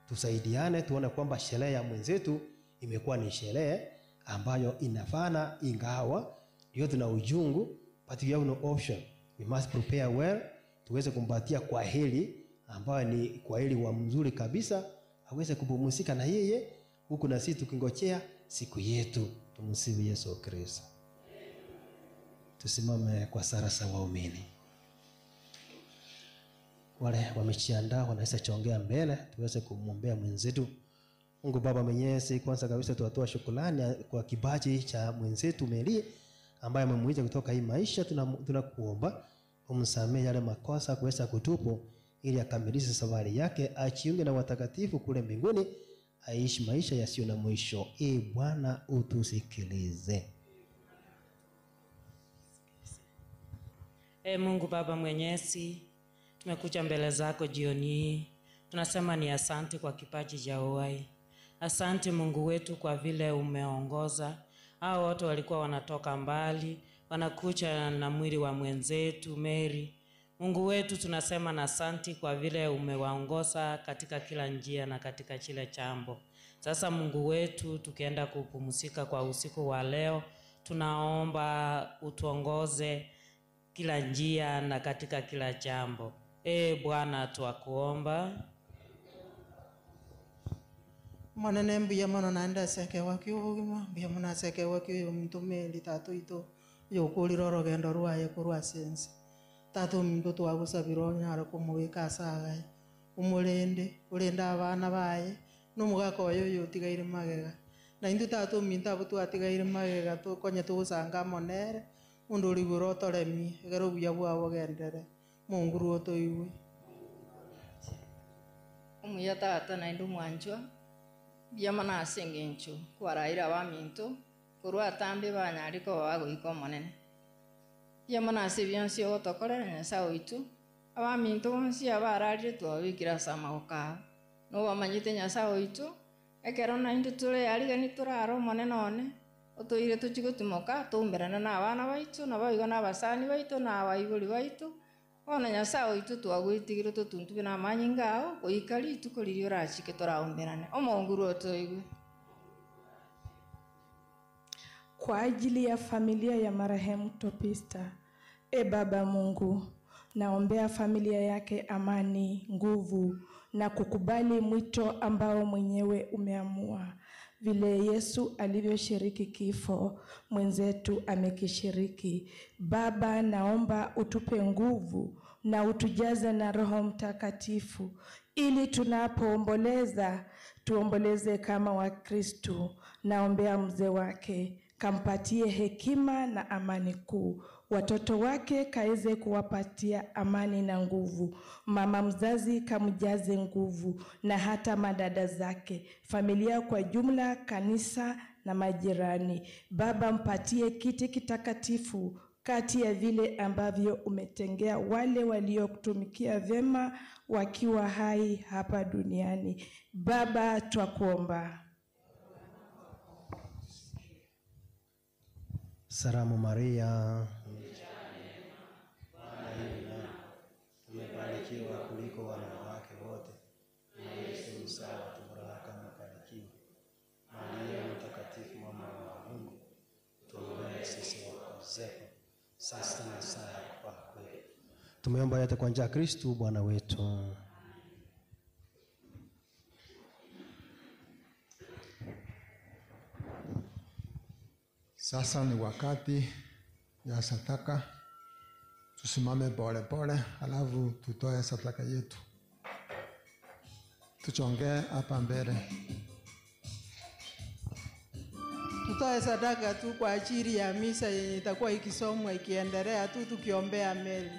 tusaidiane, tuone kwamba sherehe ya mwenzetu imekuwa ni sherehe ambayo inafana, ingawa ndio tuna ujungu, but we have no option. We must prepare well, tuweze kumpatia kwa heri ambayo ni kwa heri wa mzuri kabisa, aweze kupumzika na yeye huku na sisi tukingojea siku yetu. Tumsifu Yesu Kristo. Tusimame kwa sala za waumini. Wale wamejiandaa wanaweza chongea mbele tuweze kumwombea mwenzetu. Mungu Baba Mwenyezi, kwanza kabisa tunatoa shukrani kwa kipaji cha mwenzetu Mary ambaye amemuita kutoka hii maisha. Tunakuomba umsamehe yale makosa kuweza kutupu, ili akamilishe safari yake, ajiunge na watakatifu kule mbinguni, aishi maisha yasiyo na mwisho. Bwana utusikilize. Mungu Baba Mwenyezi, tumekuja mbele zako jioni hii. Tunasema ni asante kwa kipaji cha uhai. Asante Mungu wetu kwa vile umeongoza. Hao wote walikuwa wanatoka mbali, wanakuja na mwili wa mwenzetu Mary. Mungu wetu tunasema na asante kwa vile umewaongoza katika kila njia na katika kila jambo. Sasa Mungu wetu, tukienda kupumzika kwa usiku wa leo, tunaomba utuongoze kila njia na katika kila jambo. Bwana tuakuomba. Manene mbia mana naenda seke wakio mbia mana seke wakio mtu Mary tatu ito yokuli roro gendo ruaye kurwa sense tatu mtu twagusabiro nyara kumubika saga umulende ulenda abana baye numugako oyo yotigaire magega na indu tatu minta butu atigaire magega to konye tugusanga monere mundu uri buroto remi gero buya bwabo gendere munguru oto iwe umuya tata na indu mwanjwa bia mana asengencho kwaraira wa minto kurwa tambe banyariko wago iko monene Yamana sebiansi otokore Nyasaye oitu. Abaminto bonsi abararire twabikira samaoka. No bamanyite Nyasaye oitu. Ekero naindu tule arigani turaro monene one. Otoire tuchigotimoka tumberana n'abana baitu nabayigo n'abasani baitu n'abaiburi baitu. Ona Nyasaye oitu twagwitigire tutuntubi n'amanyi ngao goikari itukoriri orachike toraumberane. Omonguru otoigwe. Kwa ajili ya familia ya marehemu Topista, Baba Mungu, naombea familia yake amani, nguvu na kukubali mwito ambao mwenyewe umeamua. Vile Yesu alivyoshiriki kifo, mwenzetu amekishiriki. Baba, naomba utupe nguvu na utujaze na Roho Mtakatifu ili tunapoomboleza tuomboleze kama Wakristo. Naombea mzee wake, kampatie hekima na amani kuu. Watoto wake kaweze kuwapatia amani na nguvu. Mama mzazi kamjaze nguvu, na hata madada zake, familia kwa jumla, kanisa na majirani. Baba, mpatie kiti kitakatifu kati ya vile ambavyo umetengea wale waliokutumikia vyema wakiwa hai hapa duniani. Baba, twakuomba. Salamu Maria, umebarikiwa kuliko wanawake wote, na Yesu mzao wa tumbo lako amebarikiwa. Maria mtakatifu, mama wa Mungu, tuombee sisi wakosefu, sasa na saa ya kufa kwetu. Tumeomba yote kwa njia ya Kristo Bwana wetu. Sasa ni wakati ya sadaka. Tusimame pole pole, alafu tutoe sadaka yetu. Tuchongee hapa mbele. Tutoe sadaka tu kwa ajili ya misa yenye itakuwa ikisomwa ikiendelea tu tukiombea Meli.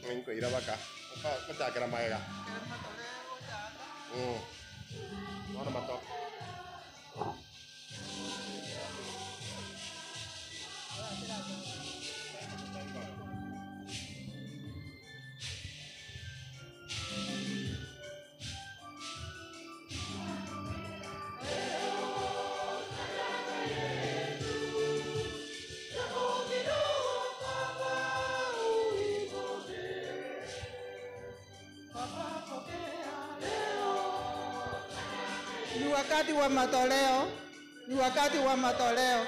Anh quỷ đâu bác cả? Có trả cái làm mày cả? Nó là mặt to. Ni wakati wa matoleo. Ni wakati wa matoleo.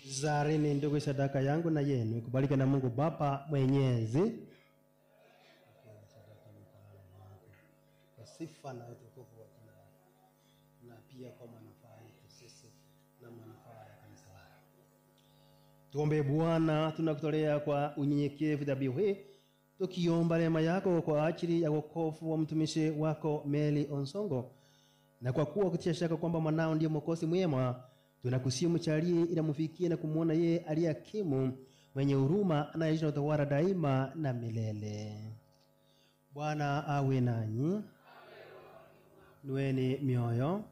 Zarini ndugu, sadaka yangu na yenu kubalike na Mungu Baba Mwenyezi. Kwa sifa na utukufu wa jina lake, na pia kwa manufaa yetu sisi na manufaa ya kanisa lake. Tuombe. Bwana, tunakutolea kwa unyenyekevu dhabihu hii, tukiomba rehema yako kwa ajili ya wokovu wa mtumishi wako Mary Onsongo, na kwa kuwa kutia shaka kwamba mwanao ndiye Mwokozi mwema, tunakusihi mchalie ili mfikie na kumuona yeye aliye hakimu mwenye huruma, anayeishi na utawala daima na milele. Bwana awe nanyi. Nueni mioyo.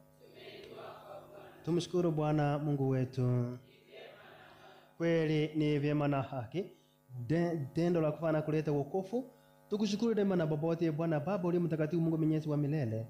Tumshukuru Bwana Mungu wetu. Kweli ni vyema na haki tendo la kufana kuleta wokovu. Tukushukuru daima na popote Bwana Baba uliye mtakatifu, Mungu mwenyezi wa milele.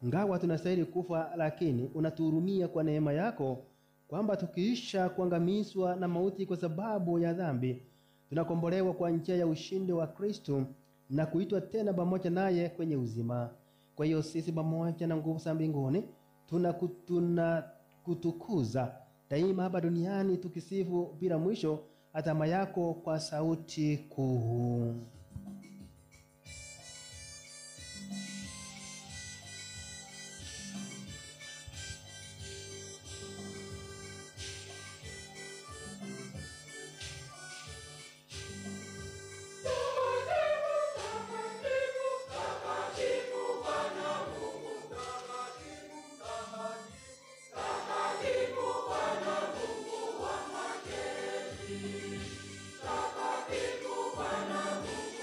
Ngawa tunastahili kufa, lakini unatuhurumia kwa neema yako, kwamba tukiisha kuangamizwa na mauti kwa sababu ya dhambi, tunakombolewa kwa njia ya ushindi wa Kristo na kuitwa tena pamoja naye kwenye uzima. Kwa hiyo sisi pamoja na nguvu za mbinguni tunakutukuza daima hapa duniani, tukisifu bila mwisho adhama yako kwa sauti kuu. Takatifu Bwana Mungu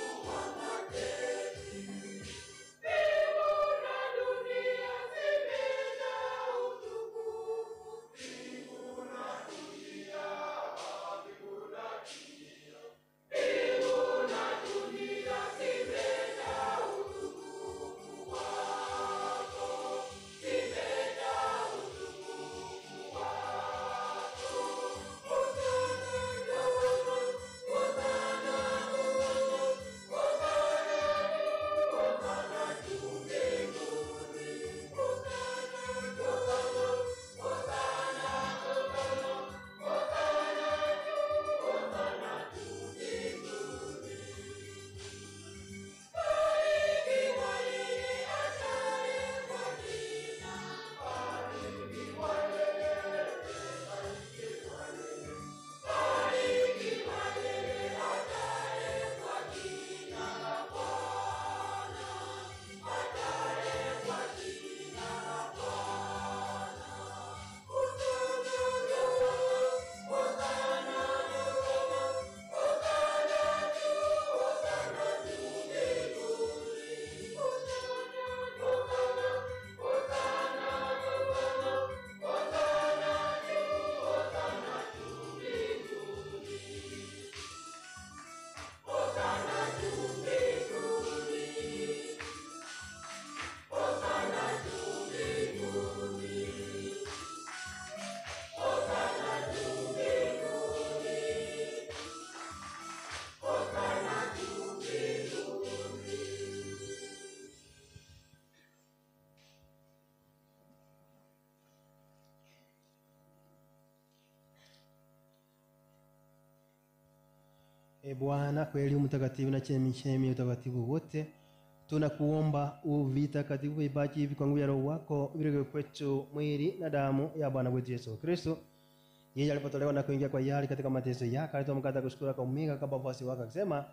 Bwana kweli mtakatifu na chemchemi ya utakatifu wote, tunakuomba uvitakatifu vipaji hivi kwa nguvu ya Roho wako vile kwetu mwili na damu ya Bwana wetu Yesu Kristo. Yeye alipotolewa na kuingia kwa hiari katika mateso yake, alitoa mkate akashukuru akamega kwa wafuasi wake akisema,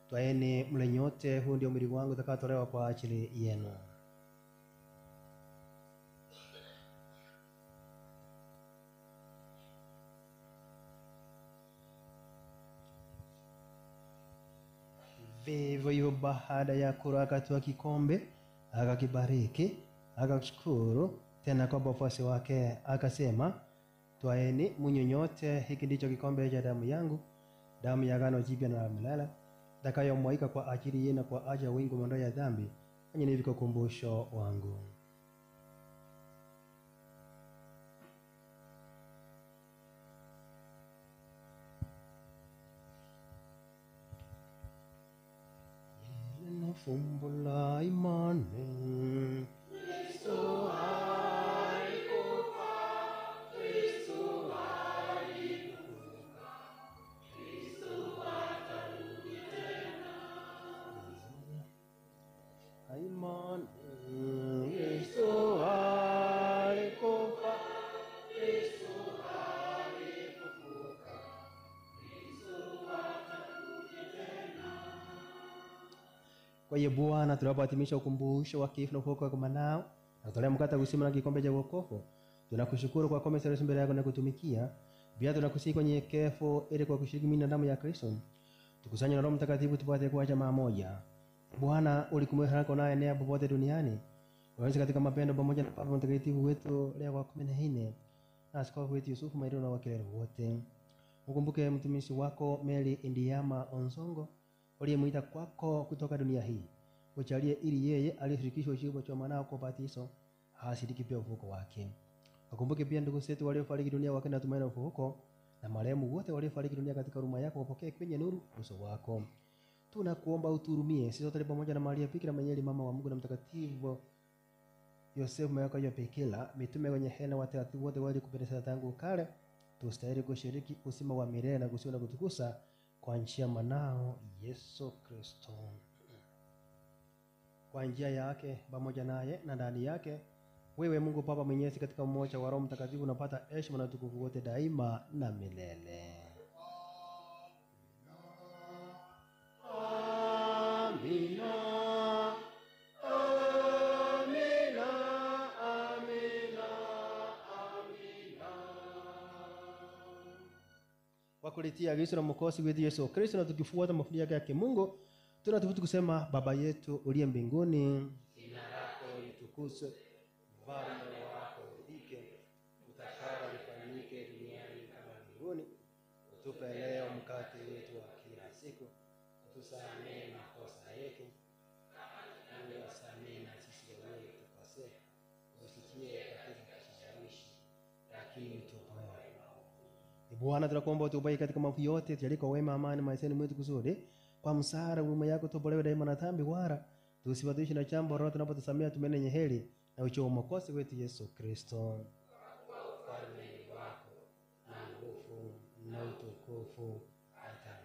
twaeni mle nyote, huu ndio mwili wangu utakaotolewa kwa ajili yenu. Vivyo hivyo baada ya kula akatoa kikombe, akakibariki, akashukuru tena kwa wafuasi wake akasema, twaeni mnywe nyote, hiki ndicho kikombe cha damu yangu, damu ya agano jipya na la milele, itakayomwagika kwa ajili yenu kwa ajili ya wingu maondoleo ya dhambi. Fanyeni hivi kwa ukumbusho wangu. Fumbo la imani. Kristo alikufa, Kristo alikufa, Kristo atarudi tena. Imani. Kristo alikufa, Kristo alikufa, Kristo atarudi tena. Kwa hiyo Bwana, tunapoadhimisha ukumbusho wa kifo na ufufuko wa mwanao, na kutolea mkate wa uzima na kikombe cha wokovu, tunakushukuru kwa kuwa umetuletea mbele yako na kutumikia. Pia tunakusihi kwa nyenyekevu ili kwa kushiriki mwili na damu ya Kristo tukusanye na Roho Mtakatifu tupate kuwa jamaa moja. Bwana, ulikumbuka lako naye enea popote duniani, waanze katika mapendo pamoja na Baba Mtakatifu wetu Leo wa 14 na askofu wetu Yusufu Mairino na wakilele wote. Ukumbuke mtumishi wako Mary Indiama Onsongo uliyemwita kwako kutoka dunia hii, uchalie ili yeye aliyeshirikishwa ushirika cha mwanao kwa ubatizo ashiriki pia ufufuko wake. Ukumbuke pia ndugu zetu waliofariki dunia wakina tumaini ufufuko, na marehemu wote waliofariki dunia katika huruma yako wapokee kwenye nuru uso wako. Tunakuomba uturumie sisi sote pamoja na Maria Bikira mwenyewe mama wa Mungu na mtakatifu Yosefu Mayaka ya Pekela, mitume wenye hena watakatifu wote walikupendeza tangu kale, tustahili kushiriki uzima wa milele na kusiwa na kutukusa kwa njia mwanao Yesu Kristo. Kwa njia yake pamoja naye na ndani yake, wewe Mungu Baba mwenyezi katika umoja wa Roho Mtakatifu unapata heshima na utukufu wote daima na milele. Amina. Amina. Amina. Amina. Kwa kulitia agizo la Mwokozi wetu Yesu Kristo na tukifuata mafundisho yake ya Mungu, tunathubutu kusema: Baba yetu uliye mbinguni, Jina lako litukuzwe, ufalme wako ufike, utakalo lifanyike duniani kama mbinguni. utupe leo mkate wetu wa kila siku, utusamehe makosa yetu kama tunavyosamehe na sisi waliotukosea, usitie katika kishawishi, lakini tuokoe. Bwana, tunakuomba utubariki katika mambo yote, tujalie wema, amani maishani mwetu kusudi kwa msaada wa huruma yako tupolewe daima na dhambi wala tusibatilishwe na jambo lolote, tunapotusamea tumenye heri na ucho wa Mwokozi wetu Yesu Kristo. Ufalme wako na nguvu na utukufu hata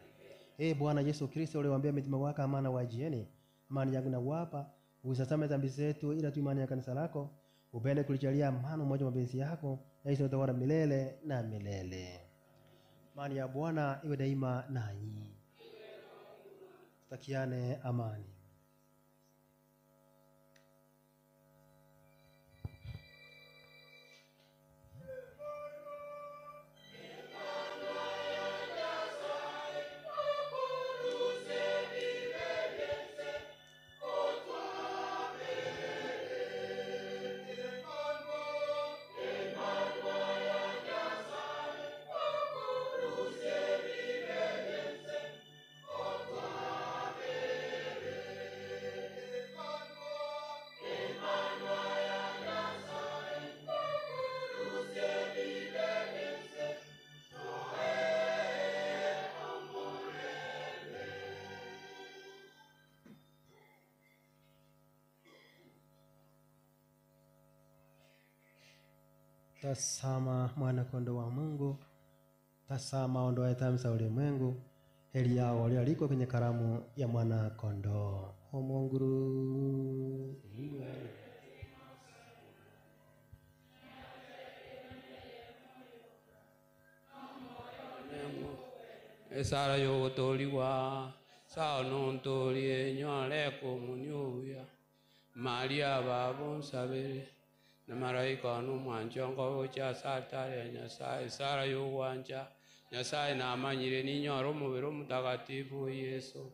milele. Bwana Yesu Kristo, uliwaambia mitume wako, amani wajieni, amani yangu nawapa, usisame dhambi zetu ila tu imani ya kanisa lako, upende kulijalia amani moja mapenzi yako, na hizo utawala milele na milele. Amani ya Bwana iwe daima nanyi. Tutakiane amani. Tazama mwana kondoo wa Mungu, tazama ondoaye dhambi za ulimwengu. heri yao walioalikwa kwenye karamu ya mwana kondoo. Omonguru esara yo toliwa sao non tolie nyole komunyoya Maria babon sabere na maraika no mwanjongo cha satare Nyasaye sara yo wanja Nyasaye na amanyire ni nyoro mubiro mutagatifu Yesu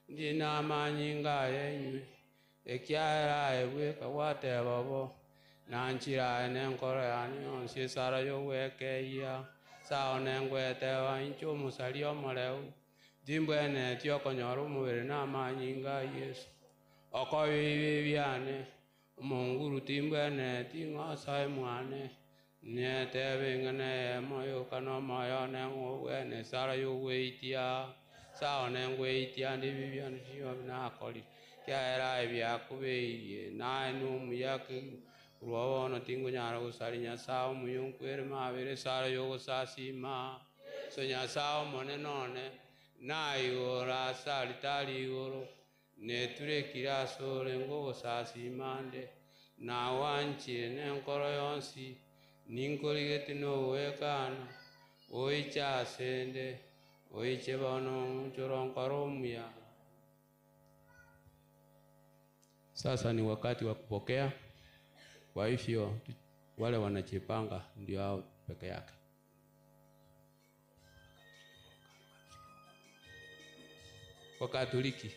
ndi na amanyinga yenywe ekyara ewe kawate babo na nchira nenkoro yani onse sara yo wekeya sao nengwete wa incho musalio moleu dimbwene tio konyoro mubiri na amanyinga Yesu okoyi byane monguru timbwene tingosa mwane ne tebingane moyo kana moyo ne ngwene sara yo weitia sao ne ngweitia ndi byane tio na koli kyaera byakubeye na num yake ruono tingo nyara usarinya sao muyunkwere mabere sara yo sasima so nya sao mone none na yora salitali yoro ne ture kiraso lengo sasimande na wanchi ne nkoro yonsi ninkoligeti no wekana oicha sende oiche bono choronkoromya. Sasa ni wakati wa kupokea. Kwa hivyo wale wanachipanga ndio hao peke yake. Kwa Katoliki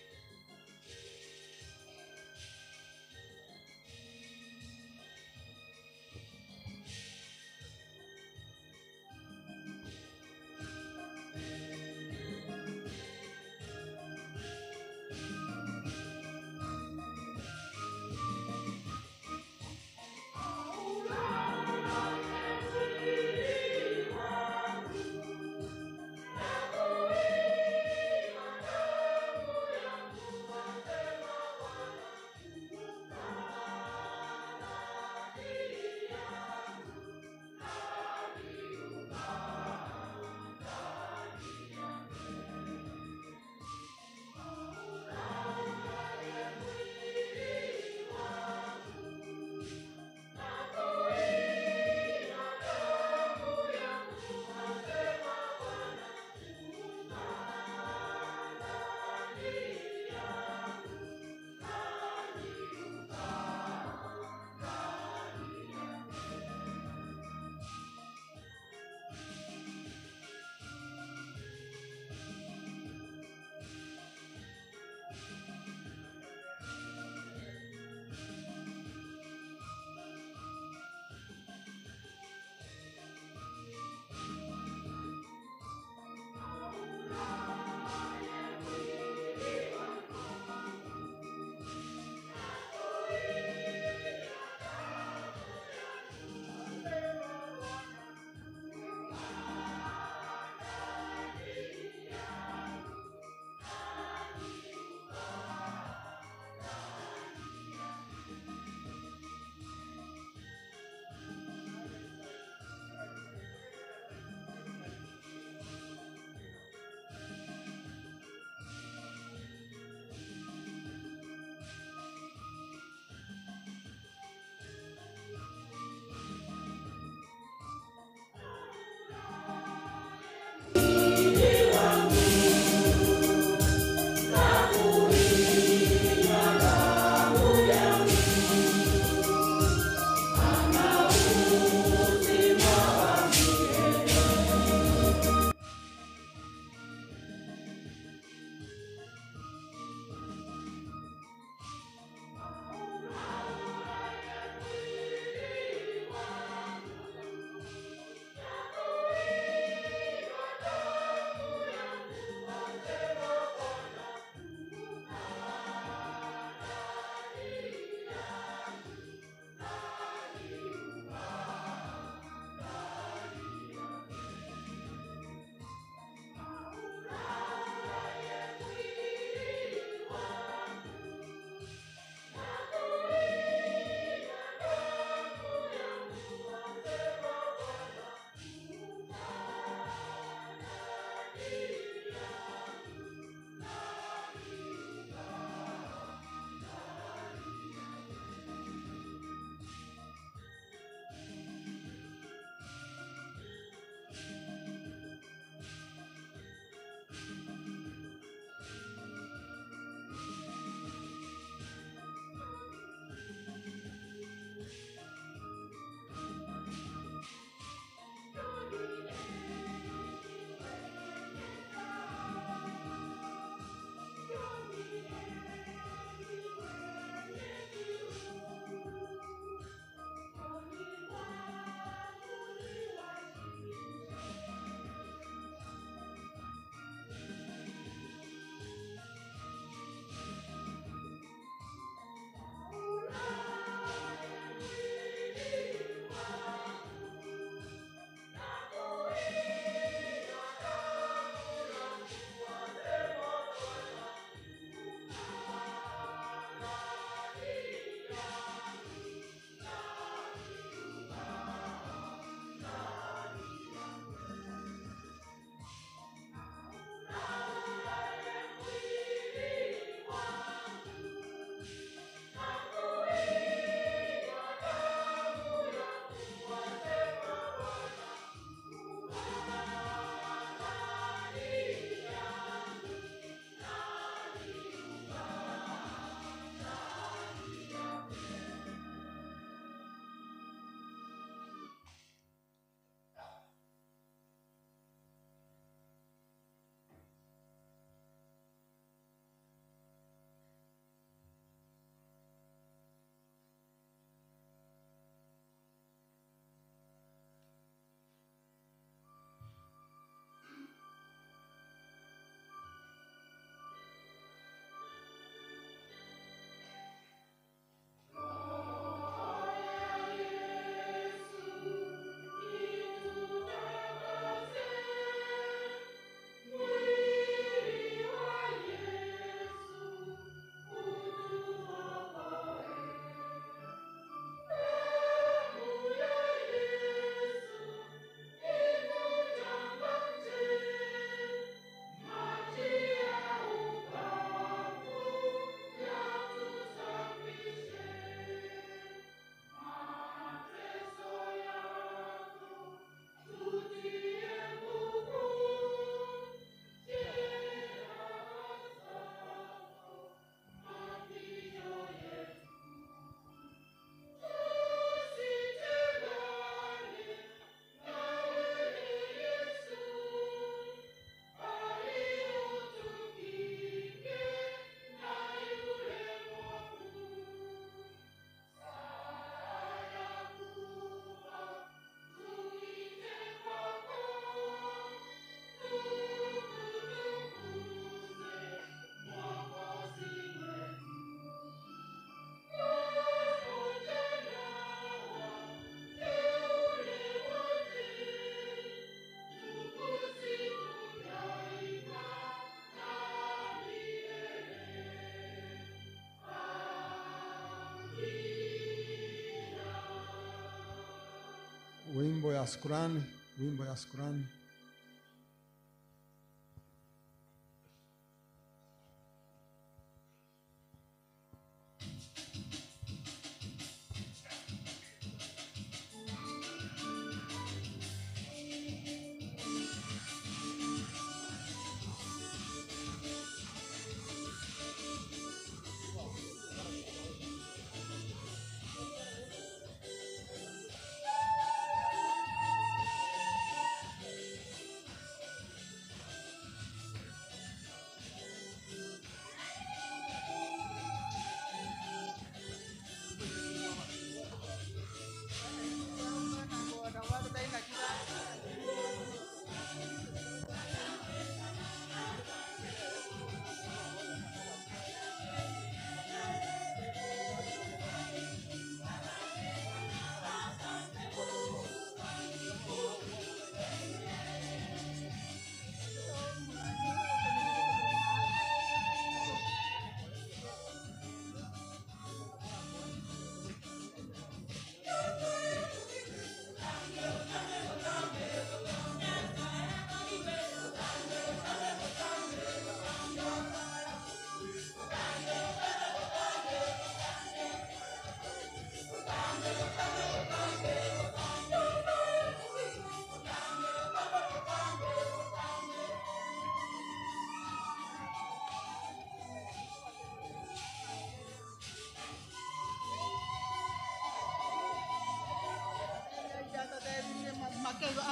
wimbo ya shukrani, wimbo ya shukrani.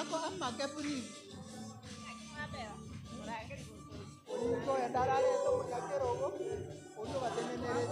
Ako ang magkapuri. Ko ya darale to magkero ko. Uno batenenere.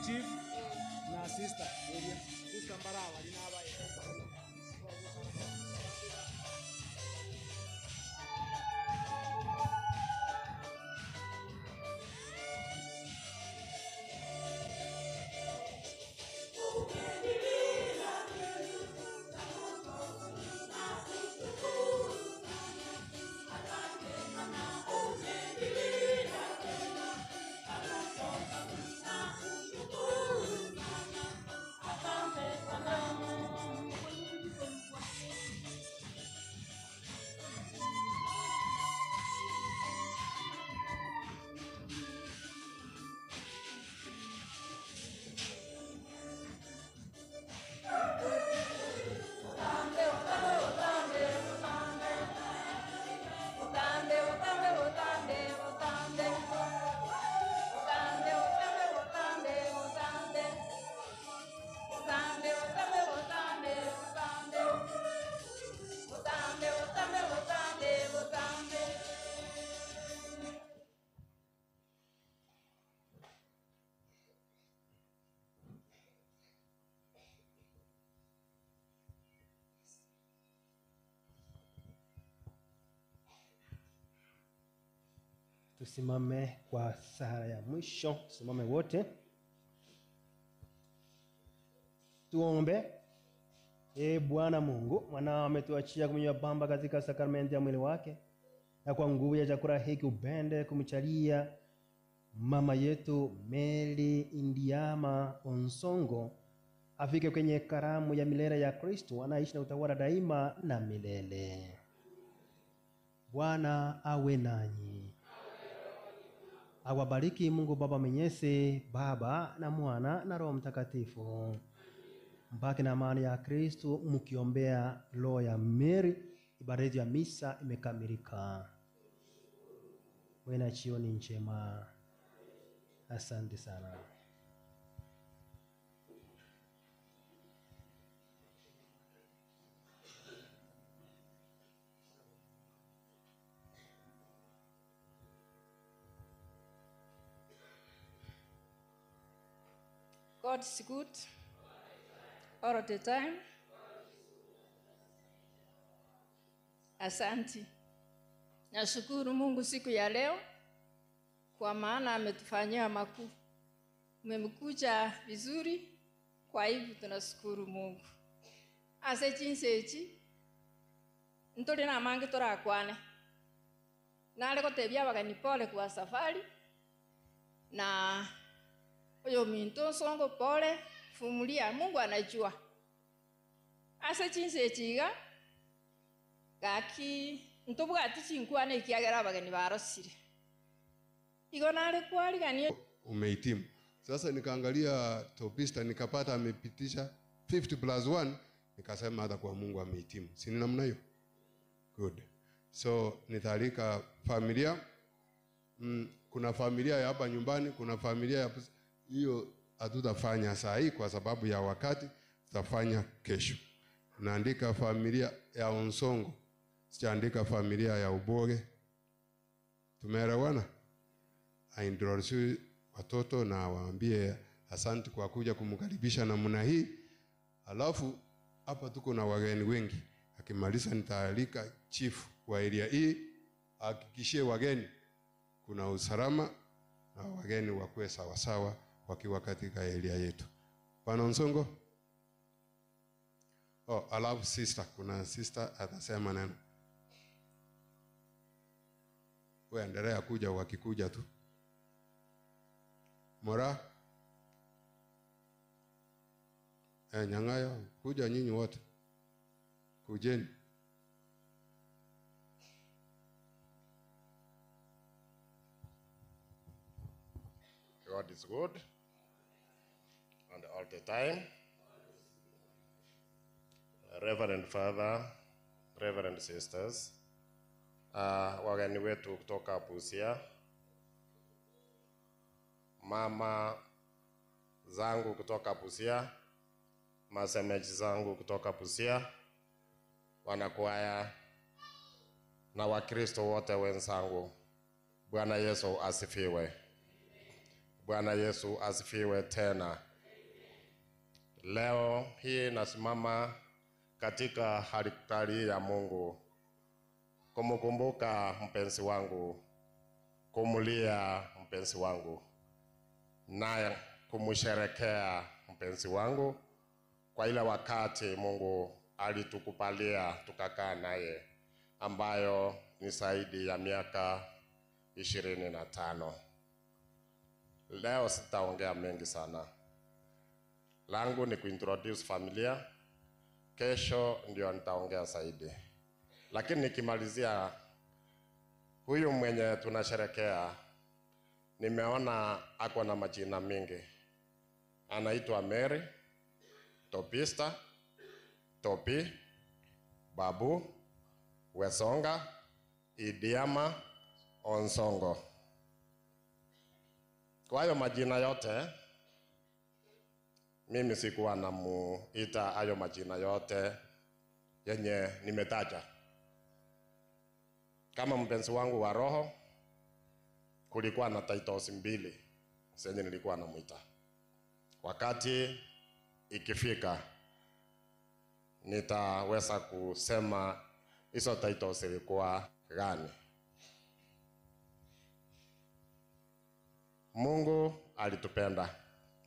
Chief na sister area sister mbarawa linaba Tusimame kwa sala ya mwisho, tusimame wote. Tuombe. Bwana Mungu, mwanao ametuachia kunywa bamba katika sakramenti ya mwili wake, na kwa nguvu ya chakula hiki upende kumchalia mama yetu Mary Indiama Onsongo afike kwenye karamu ya milele ya Kristo, anaishi na utawala daima na milele. Bwana awe nanyi. Awabariki Mungu Baba Mwenyezi, Baba na Mwana na Roho Mtakatifu. Mbaki na amani ya Kristo mkiombea roho ya Mary ibada yetu ya misa imekamilika. Mwe na jioni njema. Asante sana. God is good all the time. Asante. Nashukuru Mungu siku ya leo kwa maana ametufanyia makuu. Umemkuja vizuri, kwa hivyo tunashukuru Mungu. Ase chinsechi ntuli na mangi turakwane. Nale kutebia bagani pole kwa safari na oyo minto songo pole fumulia, Mungu anajua. Ase chinsechi ga gaki ntubuga tichinkwane ikiagera bagani barosire. Iko nale kwali gani umehitimu. Sasa nikaangalia Topista nikapata amepitisha 50+1, nikasema hata kwa Mungu amehitimu. Si ni namna hiyo? Good. So nitalika familia. Kuna familia ya hapa nyumbani, kuna familia ya hiyo hatutafanya saa hii kwa sababu ya wakati, tutafanya kesho. Naandika familia ya Onsongo, sijaandika familia ya Uboge. Tumeelewana? Aindrosu watoto na waambie asante kwa kuja kumkaribisha namna hii. Alafu hapa tuko na wageni wengi. Akimaliza nitaalika chief wa area hii hakikishie wageni kuna usalama na wageni wakuwe sawa sawa wakiwa katika area yetu. Pana Nsongo? Alafu sister, kuna sister atasema neno. Wewe endelea kuja, wakikuja tu. Mora? Nyangayo, kuja nyinyi wote. Kujeni. God is good and all the time. Reverend Father, Reverend Sisters, wageni wetu kutoka Busia, mama zangu kutoka Busia, masemeji zangu kutoka Busia, wanakwaya na Wakristo wote wenzangu, Bwana Yesu asifiwe. Bwana Yesu asifiwe tena. Leo hii nasimama katika altari ya Mungu kumkumbuka mpenzi wangu, kumulia mpenzi wangu, na kumsherekea mpenzi wangu kwa ile wakati Mungu alitukubalia tukakaa naye, ambayo ni zaidi ya miaka 25. Leo sitaongea mengi sana. Langu ni kuintroduce familia. Kesho ndio nitaongea zaidi. Lakini nikimalizia, huyu mwenye tunasherekea nimeona ako na majina mingi. Anaitwa Mary, Topista, Topi, Babu, Wesonga, Idiama, Onsongo. Kwa hayo majina yote, mimi sikuwa namuita hayo majina yote yenye nimetaja. Kama mpenzi wangu wa roho, kulikuwa na titles 2 zenye nilikuwa namuita. Wakati ikifika, nitaweza kusema hizo titles zilikuwa gani. Mungu alitupenda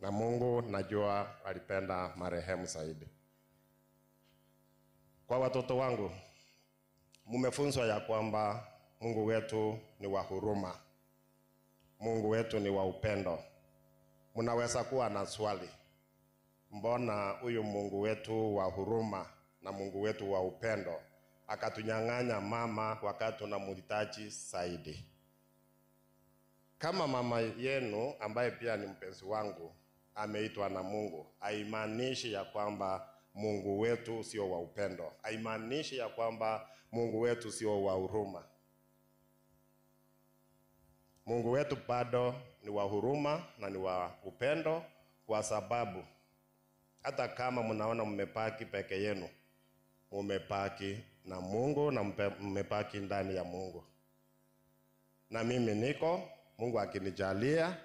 na Mungu najua alipenda marehemu zaidi. Kwa watoto wangu, mumefunzwa ya kwamba Mungu wetu ni wa huruma. Mungu wetu ni wa upendo. Munaweza kuwa na swali, mbona huyu Mungu wetu wa huruma na Mungu wetu wa upendo akatunyang'anya mama wakati tunamhitaji zaidi? Kama mama yenu ambaye pia ni mpenzi wangu ameitwa na Mungu, haimaanishi ya kwamba Mungu wetu sio wa upendo. Haimaanishi ya kwamba Mungu wetu sio wa huruma. Mungu wetu bado ni wa huruma na ni wa upendo, kwa sababu hata kama mnaona mmepaki peke yenu, mmepaki na Mungu na mmepaki ndani ya Mungu. Na mimi niko, Mungu akinijalia,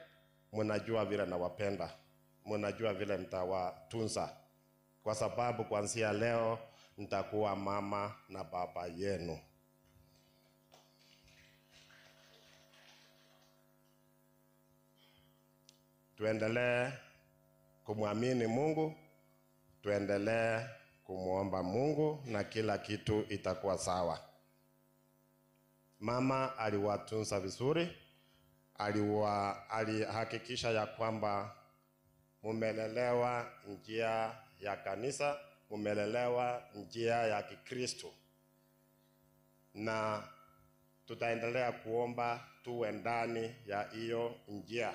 mnajua vile nawapenda, mnajua vile nitawatunza, kwa sababu kuanzia leo nitakuwa mama na baba yenu. Tuendelee kumwamini Mungu, tuendelee kumuomba Mungu na kila kitu itakuwa sawa. Mama aliwatunza vizuri, alihakikisha ya kwamba mumelelewa njia ya kanisa, mumelelewa njia ya Kikristo, na tutaendelea kuomba tuwe ndani ya hiyo njia.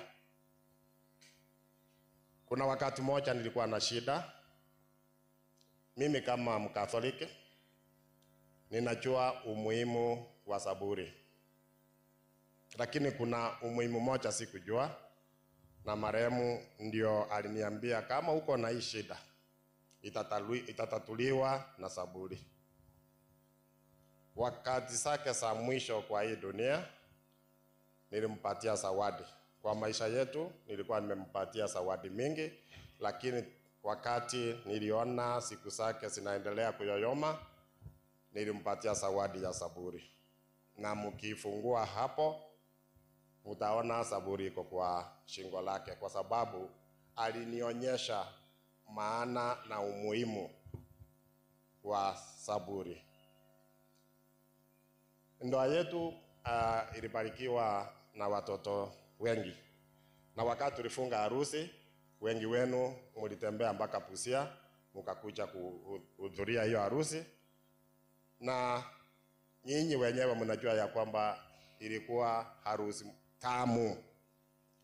Kuna wakati moja nilikuwa na shida. Mimi kama Mkatoliki ninajua umuhimu wa saburi, lakini kuna umuhimu moja sikujua, na marehemu ndio aliniambia kama uko na hii shida itatatuliwa na saburi. Wakati zake za mwisho kwa hii dunia nilimpatia zawadi. Kwa maisha yetu nilikuwa nimempatia zawadi mingi, lakini wakati niliona siku zake zinaendelea kuyoyoma, nilimpatia zawadi ya saburi. Na mkifungua hapo, utaona saburi iko kwa shingo lake, kwa sababu alinionyesha maana na umuhimu wa saburi. Ndoa yetu ilibarikiwa na watoto wengi. Na wakati tulifunga harusi, wengi wenu mlitembea mpaka Busia, mkakuja kuhudhuria hiyo harusi. Na nyinyi wenyewe mnajua ya kwamba ilikuwa harusi tamu,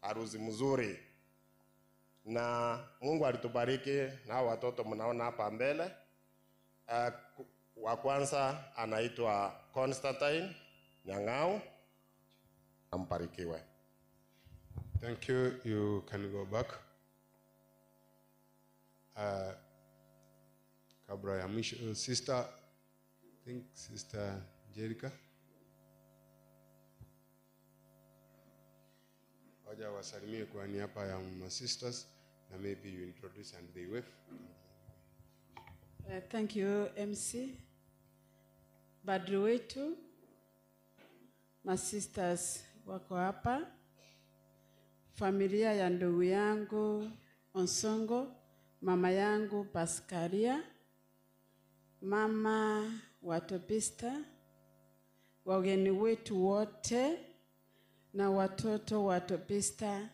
harusi mzuri. Na Mungu alitubariki na watoto mnaona hapa mbele. Wa kwanza anaitwa Constantine Nyang'au. Ambarikiwe. Thank you. You can go back. Kabla ya mwisho, sister, I think Sister Jerica. Waja wasalimie kwa niaba ya my sisters, na maybe you introduce and they wave. Thank you, MC. Badri wetu, my sisters wako hapa, familia ya ndugu yangu Onsongo, mama yangu Paskaria, mama wa Topista, wageni wetu wote na watoto wa Topista,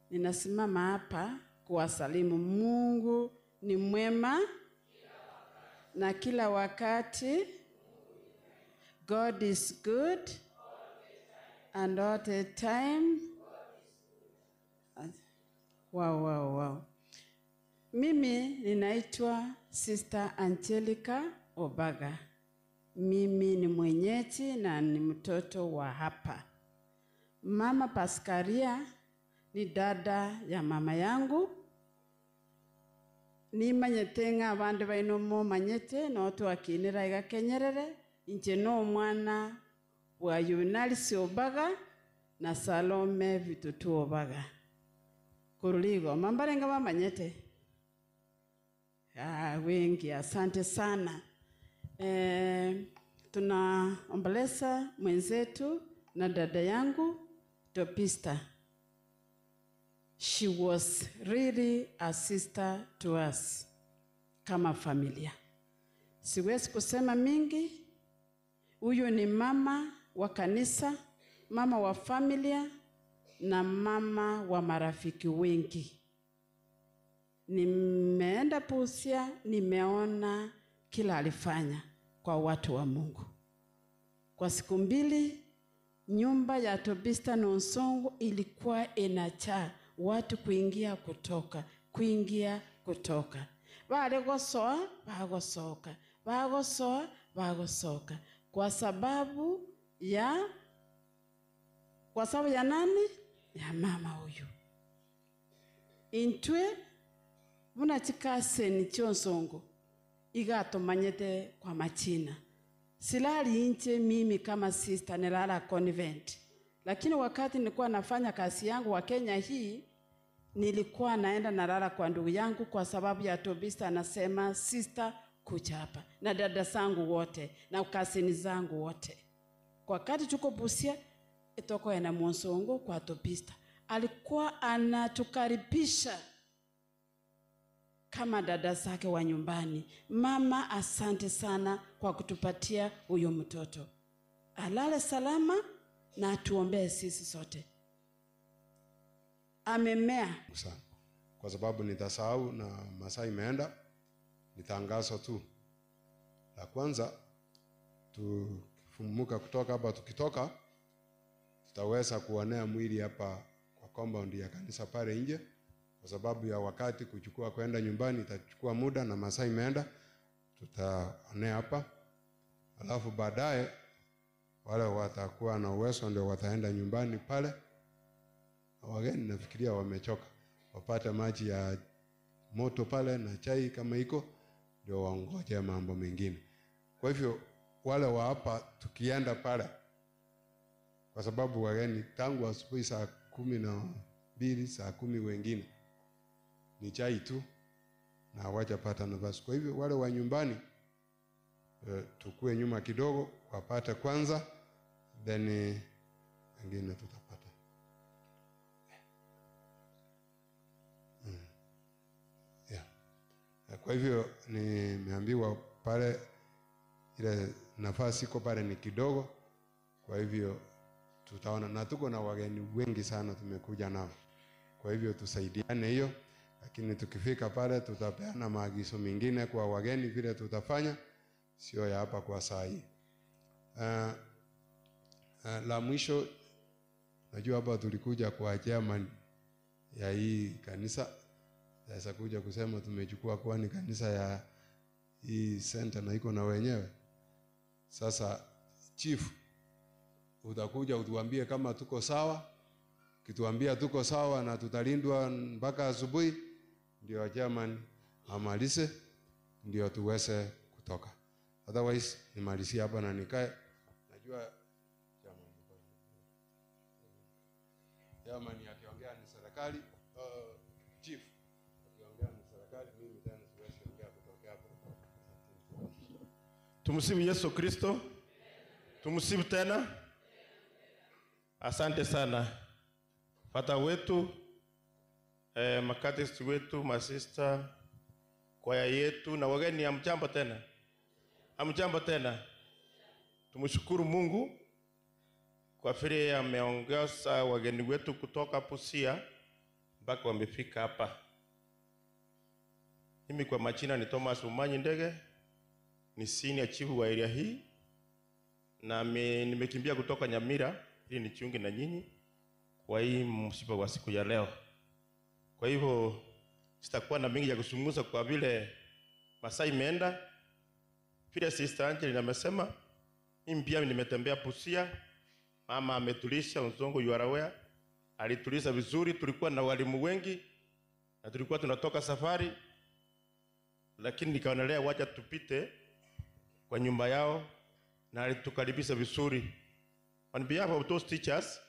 ninasimama hapa kuwasalimu. Mungu ni mwema na kila wakati. God is good and all the time. Wow. Mimi ninaitwa Sister Angelica Obaga. Mimi ni mwenyeji na ni mtoto wa hapa. Mama Paskaria ni dada ya mama yangu. Ni manyetenga abandi bainomo manyete no twakinira igakenyerere. Inje no mwana wa Yunalisi Obaga na Salome Vitutu Obaga. Kuruligo mambarenga bamanyete. Wengi asante sana. Tunaomboleza mwenzetu na dada yangu Topista. She was really a sister to us kama familia. Siwezi kusema mingi. Huyu ni mama wa kanisa, mama wa familia na mama wa marafiki wengi. Nimeenda Busia, nimeona kila alifanya kwa watu wa Mungu. Kwa siku mbili, nyumba ya Topista na Onsongo ilikuwa inajaa watu kuingia kutoka. Bale gosoa, bagosoka. Bagosoa, wagosoka kwa sababu ya nani? Ya mama huyu. Intwe muna chikaseni chonsongo igatomanyete kwa machina. Silali nje mimi kama sister nilala convent. Lakini wakati nilikuwa nafanya kazi yangu wa Kenya hii, nilikuwa naenda nalala kwa ndugu yangu kwa sababu ya Tobista anasema sister kuja hapa. Na dada zangu wote na kasini zangu wote. Kwa wakati tuko Busia itoko yana Monsongo kwa Tobista. Alikuwa anatukaribisha kama dada zake wa nyumbani. Mama, asante sana kwa kutupatia huyo mtoto. Alale salama na atuombee sisi sote. Amemea sana. Kwa sababu nitasahau na masaa imeenda, nitangazo tu. La kwanza, tufumuka kutoka hapa, tukitoka tutaweza kuonea mwili hapa kwa compound ya kanisa pale nje, kwa sababu ya wakati kuchukua kwenda nyumbani itachukua muda na masaa imeenda, tutaonea hapa. Alafu baadaye wale watakuwa na uwezo ndio wataenda nyumbani pale. Wageni nafikiria wamechoka, wapate maji ya moto pale na chai kama iko, ndio waongoje mambo mengine. Kwa hivyo wale wa hapa tukienda pale, kwa sababu wageni tangu asubuhi saa 12 saa 10 wengine ni chai tu na hawajapata nafasi. Kwa hivyo wale wa nyumbani tukue nyuma kidogo wapate kwanza, then wengine tutapata. Kwa hivyo nimeambiwa pale ile nafasi iko pale ni kidogo, kwa hivyo tutaona, na tuko na wageni wengi sana tumekuja nao. Kwa hivyo tusaidiane hiyo, lakini tukifika pale tutapeana maagizo mengine kwa wageni vile tutafanya, sio ya hapa kwa saa hii. La mwisho, najua hapa tulikuja kwa chairman ya hii kanisa. Sasa kuja kusema tumechukua kwa ni kanisa ya hii center na iko na wenyewe. Sasa chief, utakuja utuambie kama tuko sawa. Kituambia tuko sawa na tutalindwa mpaka asubuhi, ndio chairman amalize, ndio tuweze kutoka. Otherwise nimalizie hapa na nikae. Najua chairman akiongea ni serikali, chief mimi tena siwezi ongea kutoka hapo. Tumsifu Yesu Kristo. Tumsifu tena. Asante sana Fata wetu, makatisi wetu, masista, kwaya yetu na wageni, amjambo tena. Amjambo tena. Tumshukuru Mungu kwa vile ameongoza wageni wetu kutoka Busia mpaka wamefika hapa. Mimi kwa majina ni Thomas Umanyi Ndege, ni senior chief wa area hii, na nimekimbia kutoka Nyamira ili nichunge na nyinyi kwa hii msiba wa siku ya leo. Kwa hivyo sitakuwa na mengi ya kuzungumza kwa vile masaa imeenda. Vile Sister Angela amesema, mimi pia nimetembea Busia. Mama ametulisha Nsongo, you are aware. Alitulisha vizuri, tulikuwa na walimu wengi na tulikuwa tunatoka safari. Lakini nikaonelea wacha tupite kwa nyumba yao na alitukaribisha vizuri. On behalf of those teachers,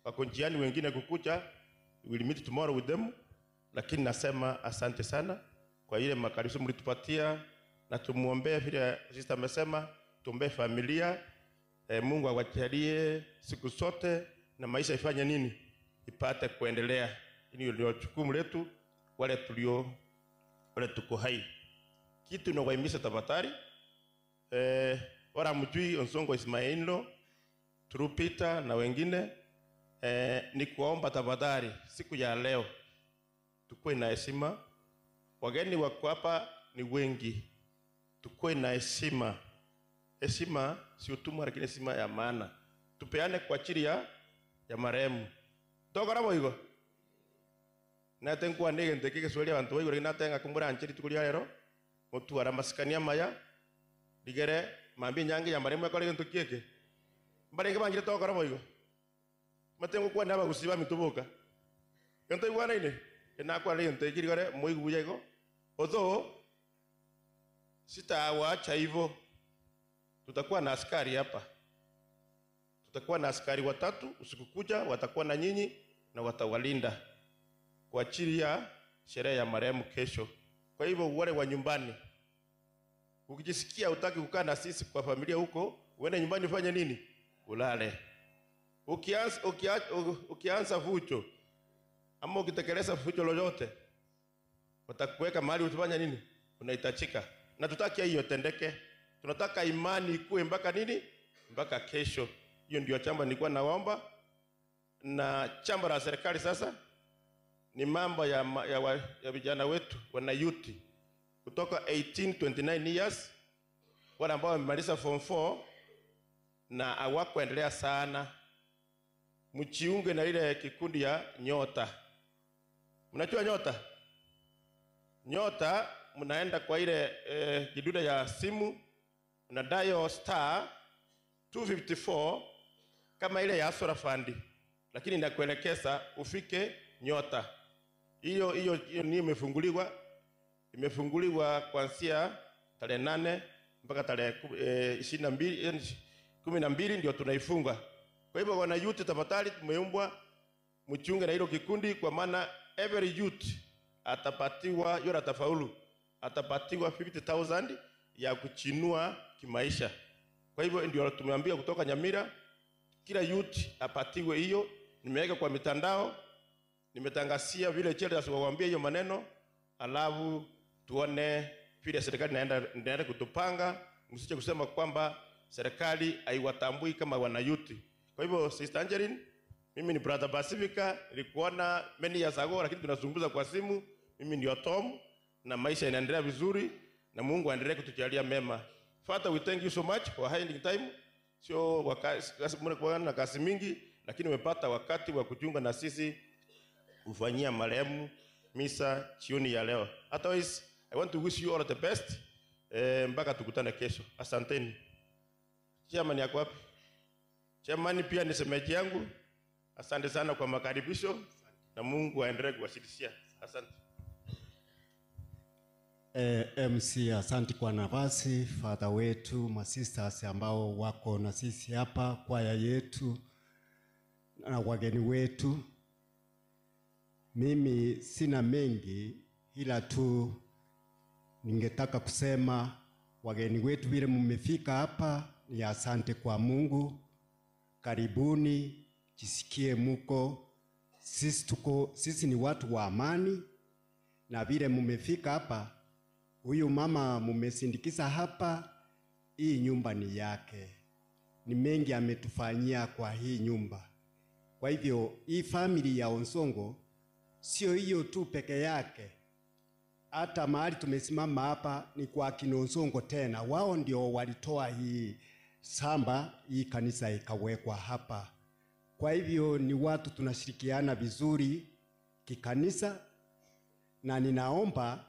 wako njiani wengine kukuja, we will meet tomorrow with them. Lakini nasema asante sana kwa ile makaribisho mlitupatia, na tumuombee vile sister amesema, tuombee familia. Mungu awajalie siku zote na maisha ifanye nini? Ipate kuendelea. Hili ndio jukumu letu wale tuko hai. Kitu na waimisa tafadhali, wala mjui Nsongo Ismailo, Trupita na wengine, ni kuomba tafadhali siku ya leo tukue na heshima. Wageni wako hapa ni wengi, tukue na heshima. Heshima si utumwa, lakini heshima ya maana. Tupeane kwa ajili ya marehemu. Tokora moigo. Natenkuwa nege ndekeke swali abantu bayo, natenga kumbura anchiri tukulia lero. Mutu ara masikania maya digere mambi nyange ya maremo kole ntu kieke mbarenge bangire to kora moigo matengo kwa ndaba gusiba mitubuka kanto igwana ine na kwa le ntu ikiri gore moigo bujego ozo sitawaacha hivyo. Tutakuwa na askari hapa, tutakuwa na askari watatu usiku kuja, watakuwa na nyinyi na watawalinda kwa ajili ya sherehe ya marehemu kesho. Kwa hivyo wale wa nyumbani, ukijisikia utaki kukaa na sisi kwa familia huko, uende nyumbani ufanye nini? Ulale. Ukianza fujo ama ukitekeleza fujo lolote, watakuweka mahali utafanya nini? Unahitajika. Na tutaki hiyo tendeke. Tunataka imani ikue mpaka nini? Mpaka kesho. Hiyo ndio chamba nilikuwa naomba. Na chamba la serikali sasa ni mambo ya vijana wetu wana youth kutoka 18-29 years, wale ambao wamemaliza form 4 na hawakuendelea sana. Mjiunge na ile kikundi ya Nyota. Mnajua Nyota? Nyota mnaenda kwa ile kidude ya simu, una dial star 254 kama ile ya Asura Fund, lakini nakuelekeza ufike Nyota. Hiyo ni imefunguliwa kuanzia tarehe 8 mpaka tarehe 12 ndio tunaifunga. Kwa hivyo wana youth, tafadhali tumeumbwa mchunge na hilo kikundi, kwa maana every youth atapatiwa, yule atafaulu atapatiwa 50,000 ya kuchinua kimaisha. Kwa hivyo ndio tumeambia kutoka Nyamira kila youth apatiwe hiyo. Nimeweka kwa mitandao, nimetangazia vile chele waambie hiyo maneno, alafu tuone vile serikali inaenda kutupanga. Msije kusema kwamba serikali haiwatambui kama wana youth. Kwa hivyo Sister Angeline, mimi ni Brother Pacifica, nilikuona many years ago, lakini tunazungumza kwa simu. Mimi ndio Tom na maisha yanaendelea vizuri na Mungu aendelee kutujalia mema. Father, we thank you so much for hiding time. Sio wakati na kazi mingi, lakini umepata wakati wa kujiunga na sisi kufanyia marehemu misa jioni ya leo. Otherwise, I want to wish you all the best. Mpaka tukutane kesho. Asanteni. Chairman yako wapi? Chairman pia ni semeji yangu. Asante sana kwa makaribisho na Mungu aendelee kuwashirikishia. Asante. MC, asante kwa nafasi. Father wetu, masisters ambao wako na sisi hapa, kwaya yetu na wageni wetu. Mimi sina mengi, ila tu ningetaka kusema wageni wetu vile mmefika hapa ni asante kwa Mungu. Karibuni, jisikie muko. Sisi ni watu wa amani, na vile mmefika hapa, huyu mama mmesindikiza hapa, hii nyumba ni yake. Ni mengi ametufanyia kwa hii nyumba. Kwa hivyo hii family ya Onsongo sio hiyo tu peke yake. Hata mahali tumesimama hapa ni kwa kina Onsongo tena. Wao ndio walitoa hii samba, hii kanisa ikawekwa hapa. Kwa hivyo ni watu tunashirikiana vizuri kikanisa, na ninaomba,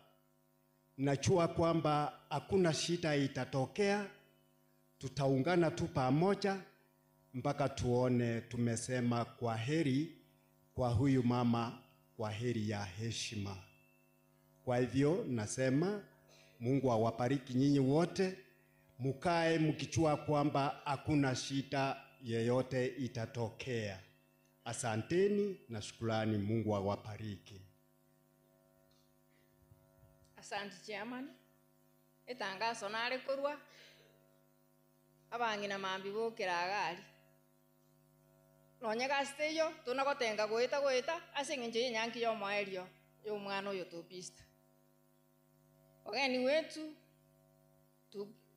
najua kwamba hakuna shida itatokea. Tutaungana tu pamoja mpaka tuone tumesema kwa heri kwa huyu mama, kwa heri ya heshima. Kwa hivyo nasema Mungu awabariki nyinyi wote, mukae mkichua kwamba hakuna shida yeyote itatokea. Asanteni na shukrani. Mungu awabariki. Asante chairman. Itangazo nari kurwa abangi na mambi bokira agali nonye gasteyo tunagotenga gwita asengenje nyanki yo mwaerio yo mwana uyo Topista. Wageni wetu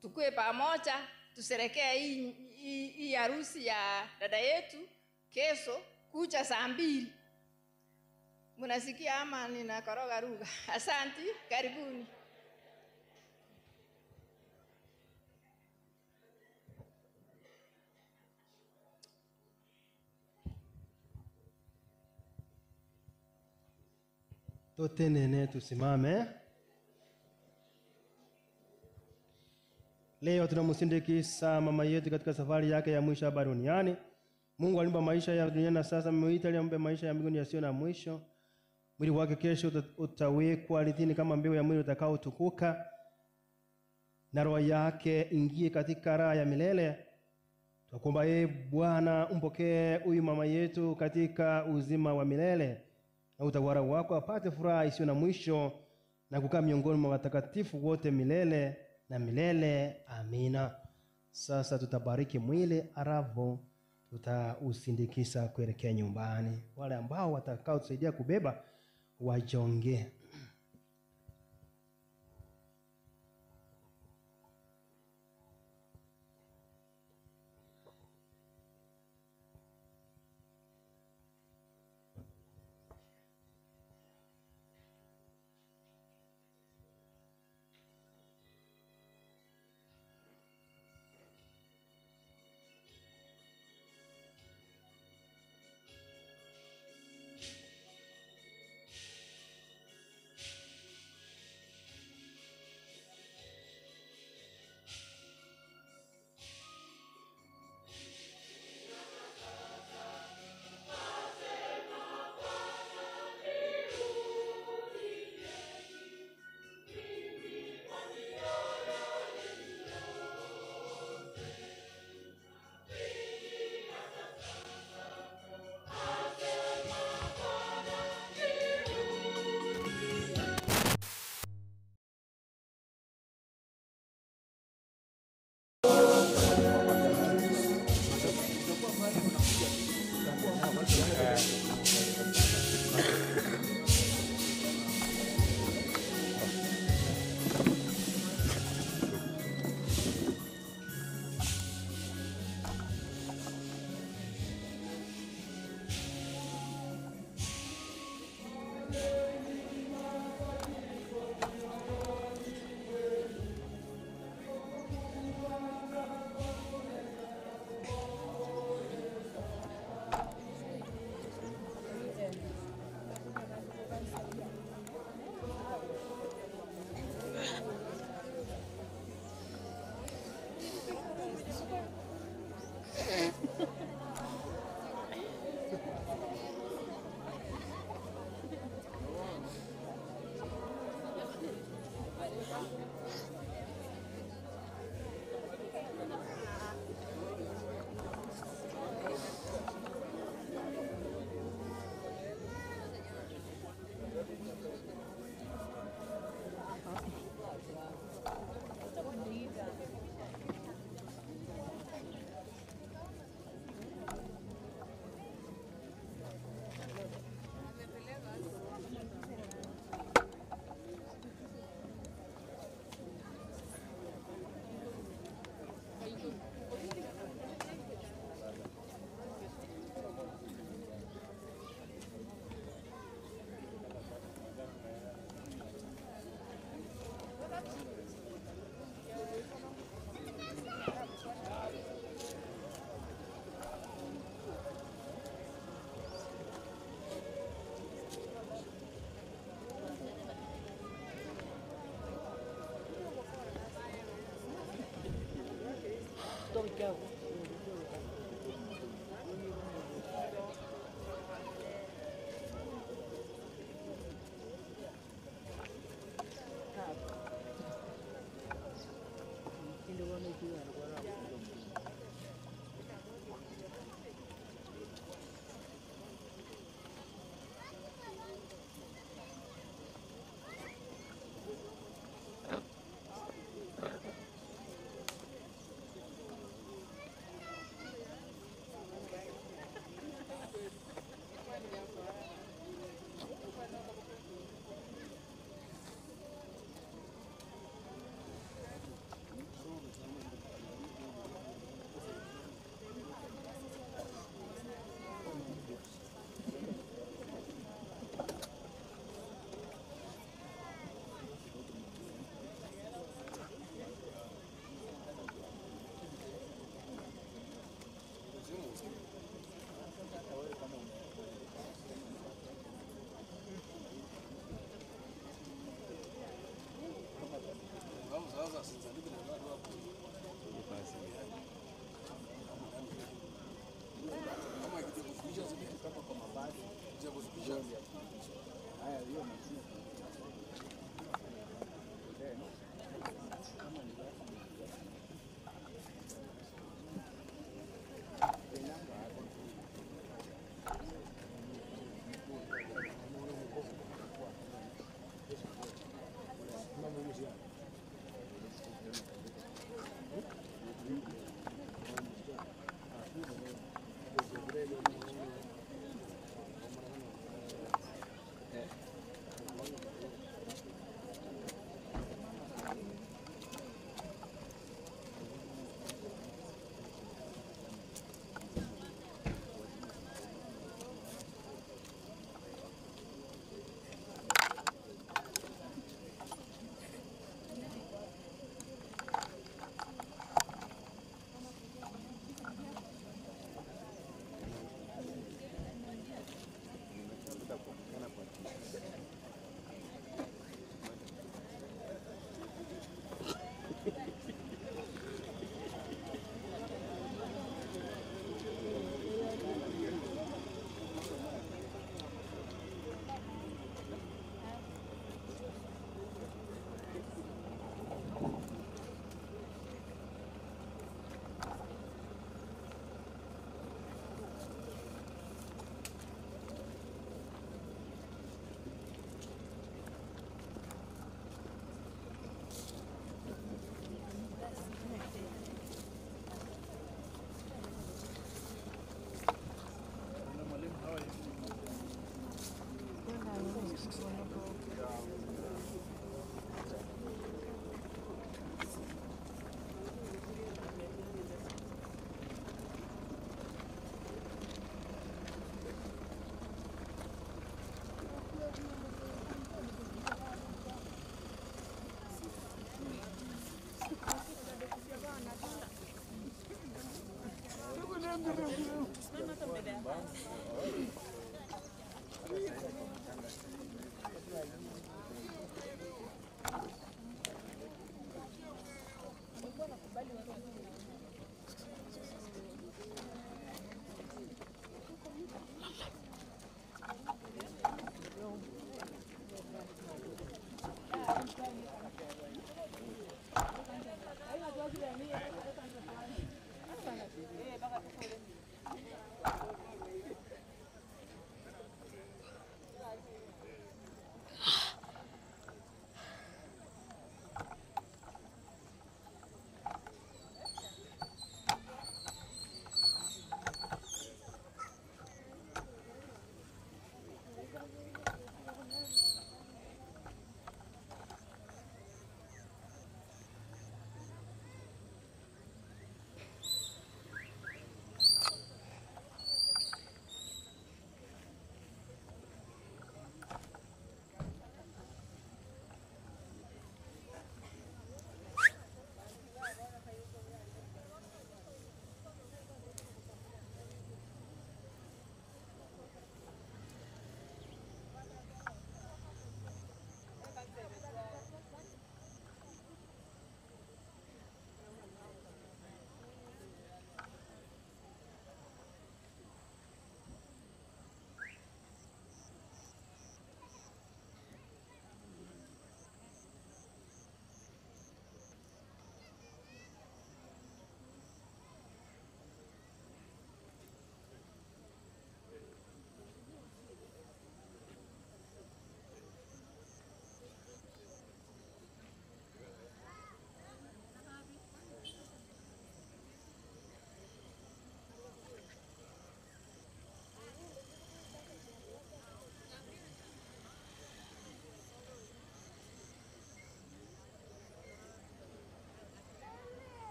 tukue pamoja, tusherekee hii harusi ya dada yetu kesho kucha saa 2. Mnasikia ama ninakoroga lugha? Asante, karibuni. Totenene tusimame. Leo tunamsindikiza mama yetu katika safari yake ya mwisho hapa duniani. Mungu alimpa maisha ya dunia na sasa amemuita ili ampe maisha ya mbinguni yasiyo na mwisho. Mwili wake kesho utawekwa ardhini kama mbegu ya mwili utakaotukuka, na roho yake ingie katika raha ya milele. Tunakuomba Bwana umpokee huyu mama yetu katika uzima wa milele, na utawala wako apate furaha isiyo na mwisho na kukaa miongoni mwa watakatifu wote milele na milele. Amina. Sasa tutabariki mwili aravu tutausindikiza kuelekea nyumbani. Wale ambao watakao tusaidia kubeba wajonge.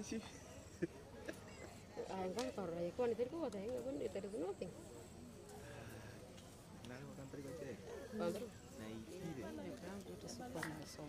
Sí. Angkong torai ko ni terko ada yang pun itu ada nothing. Nah, makan pergi aja. Bandar. Nah, ini deh. Yang tu tu super nasong.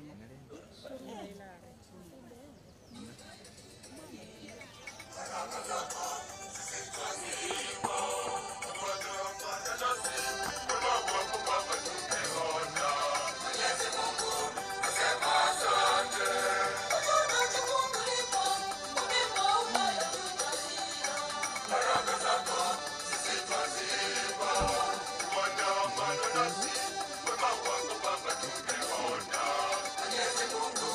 Mwenyezi Mungu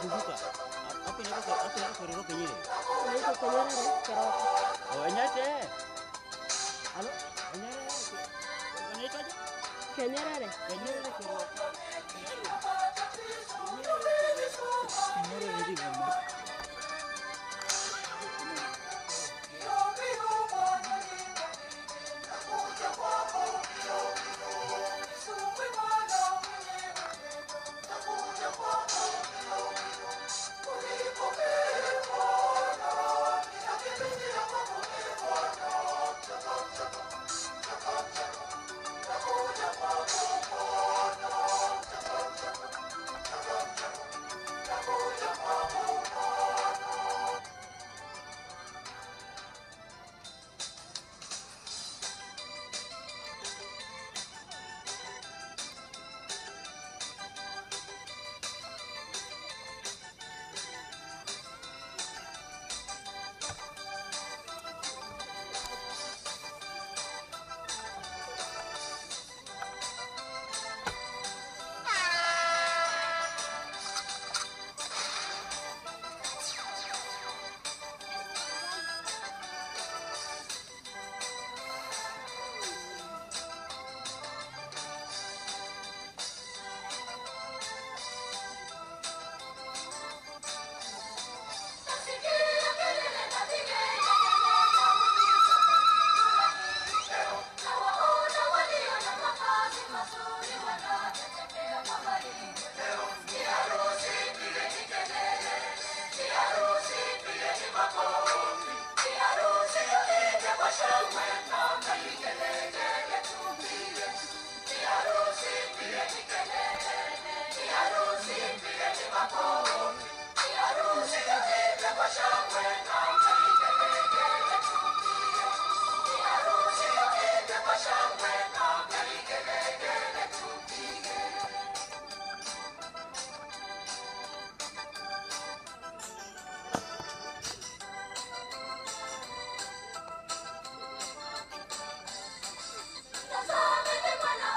kuvuka. Hapo inaitwa Keroro Kenyere. Inaitwa Kenyere Keroro. Oh, Enyate. Halo, Enyere. Inaitwaje? Kenyere. Kenyere Keroro. Kenyere ndio mama.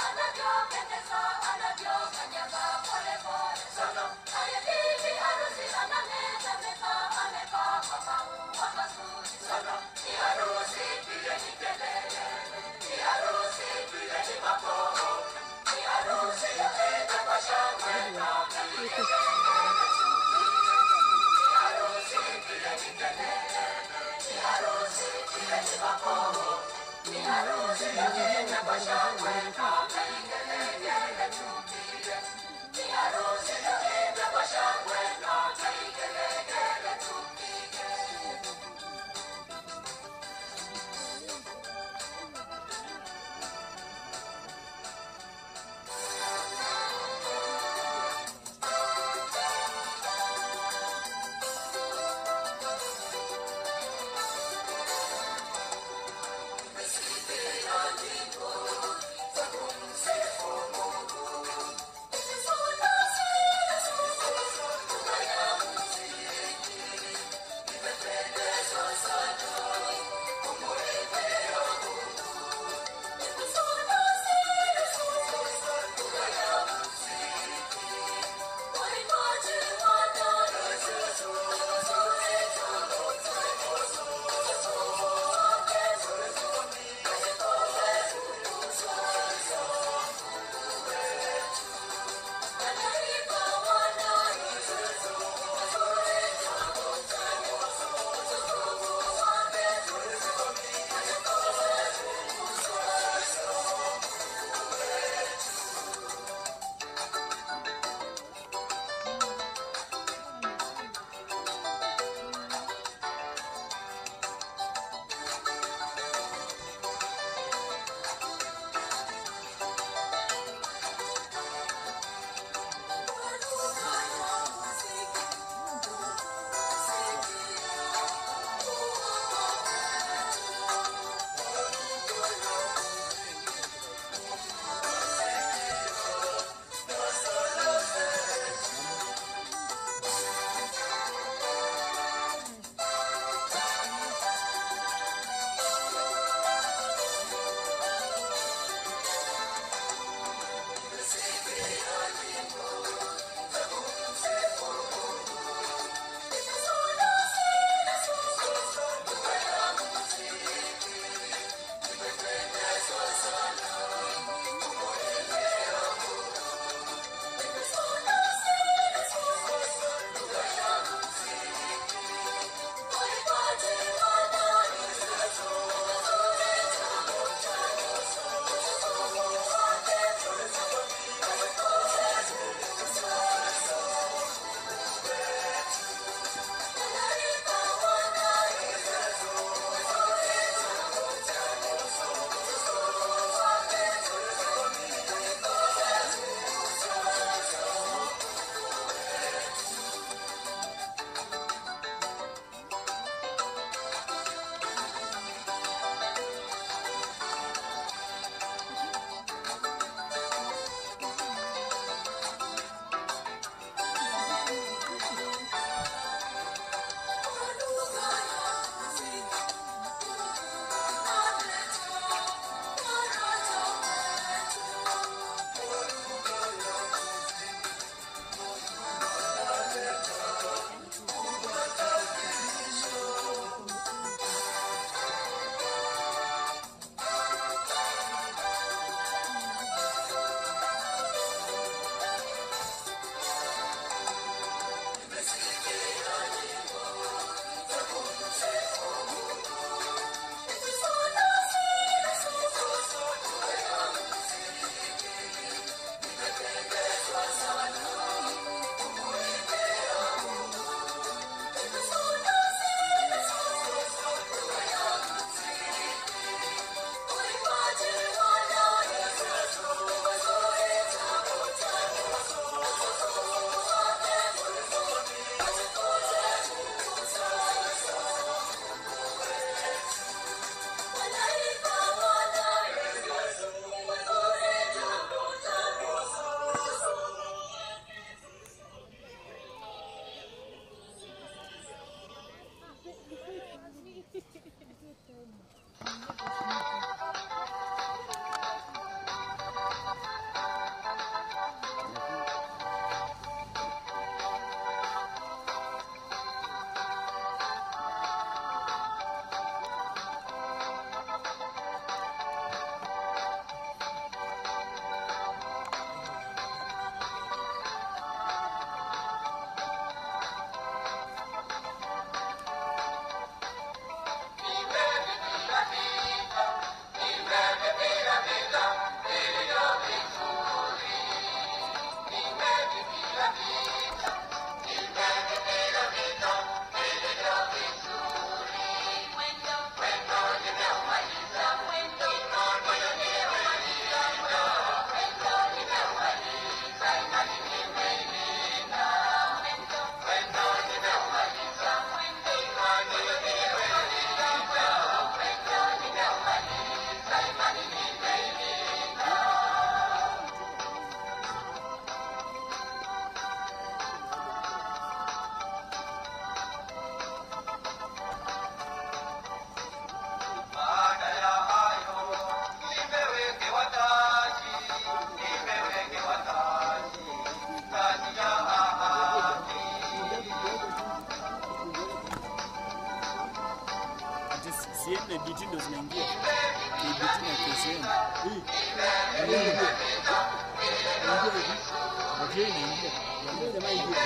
Anavyo, anavyo, kanyaga pole pole, solo, KCN na BT ndo zinaingia. BT na KCN. Hii. Ndio inaingia. Ndio jamaa ingia.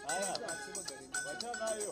Haya, wachana nayo.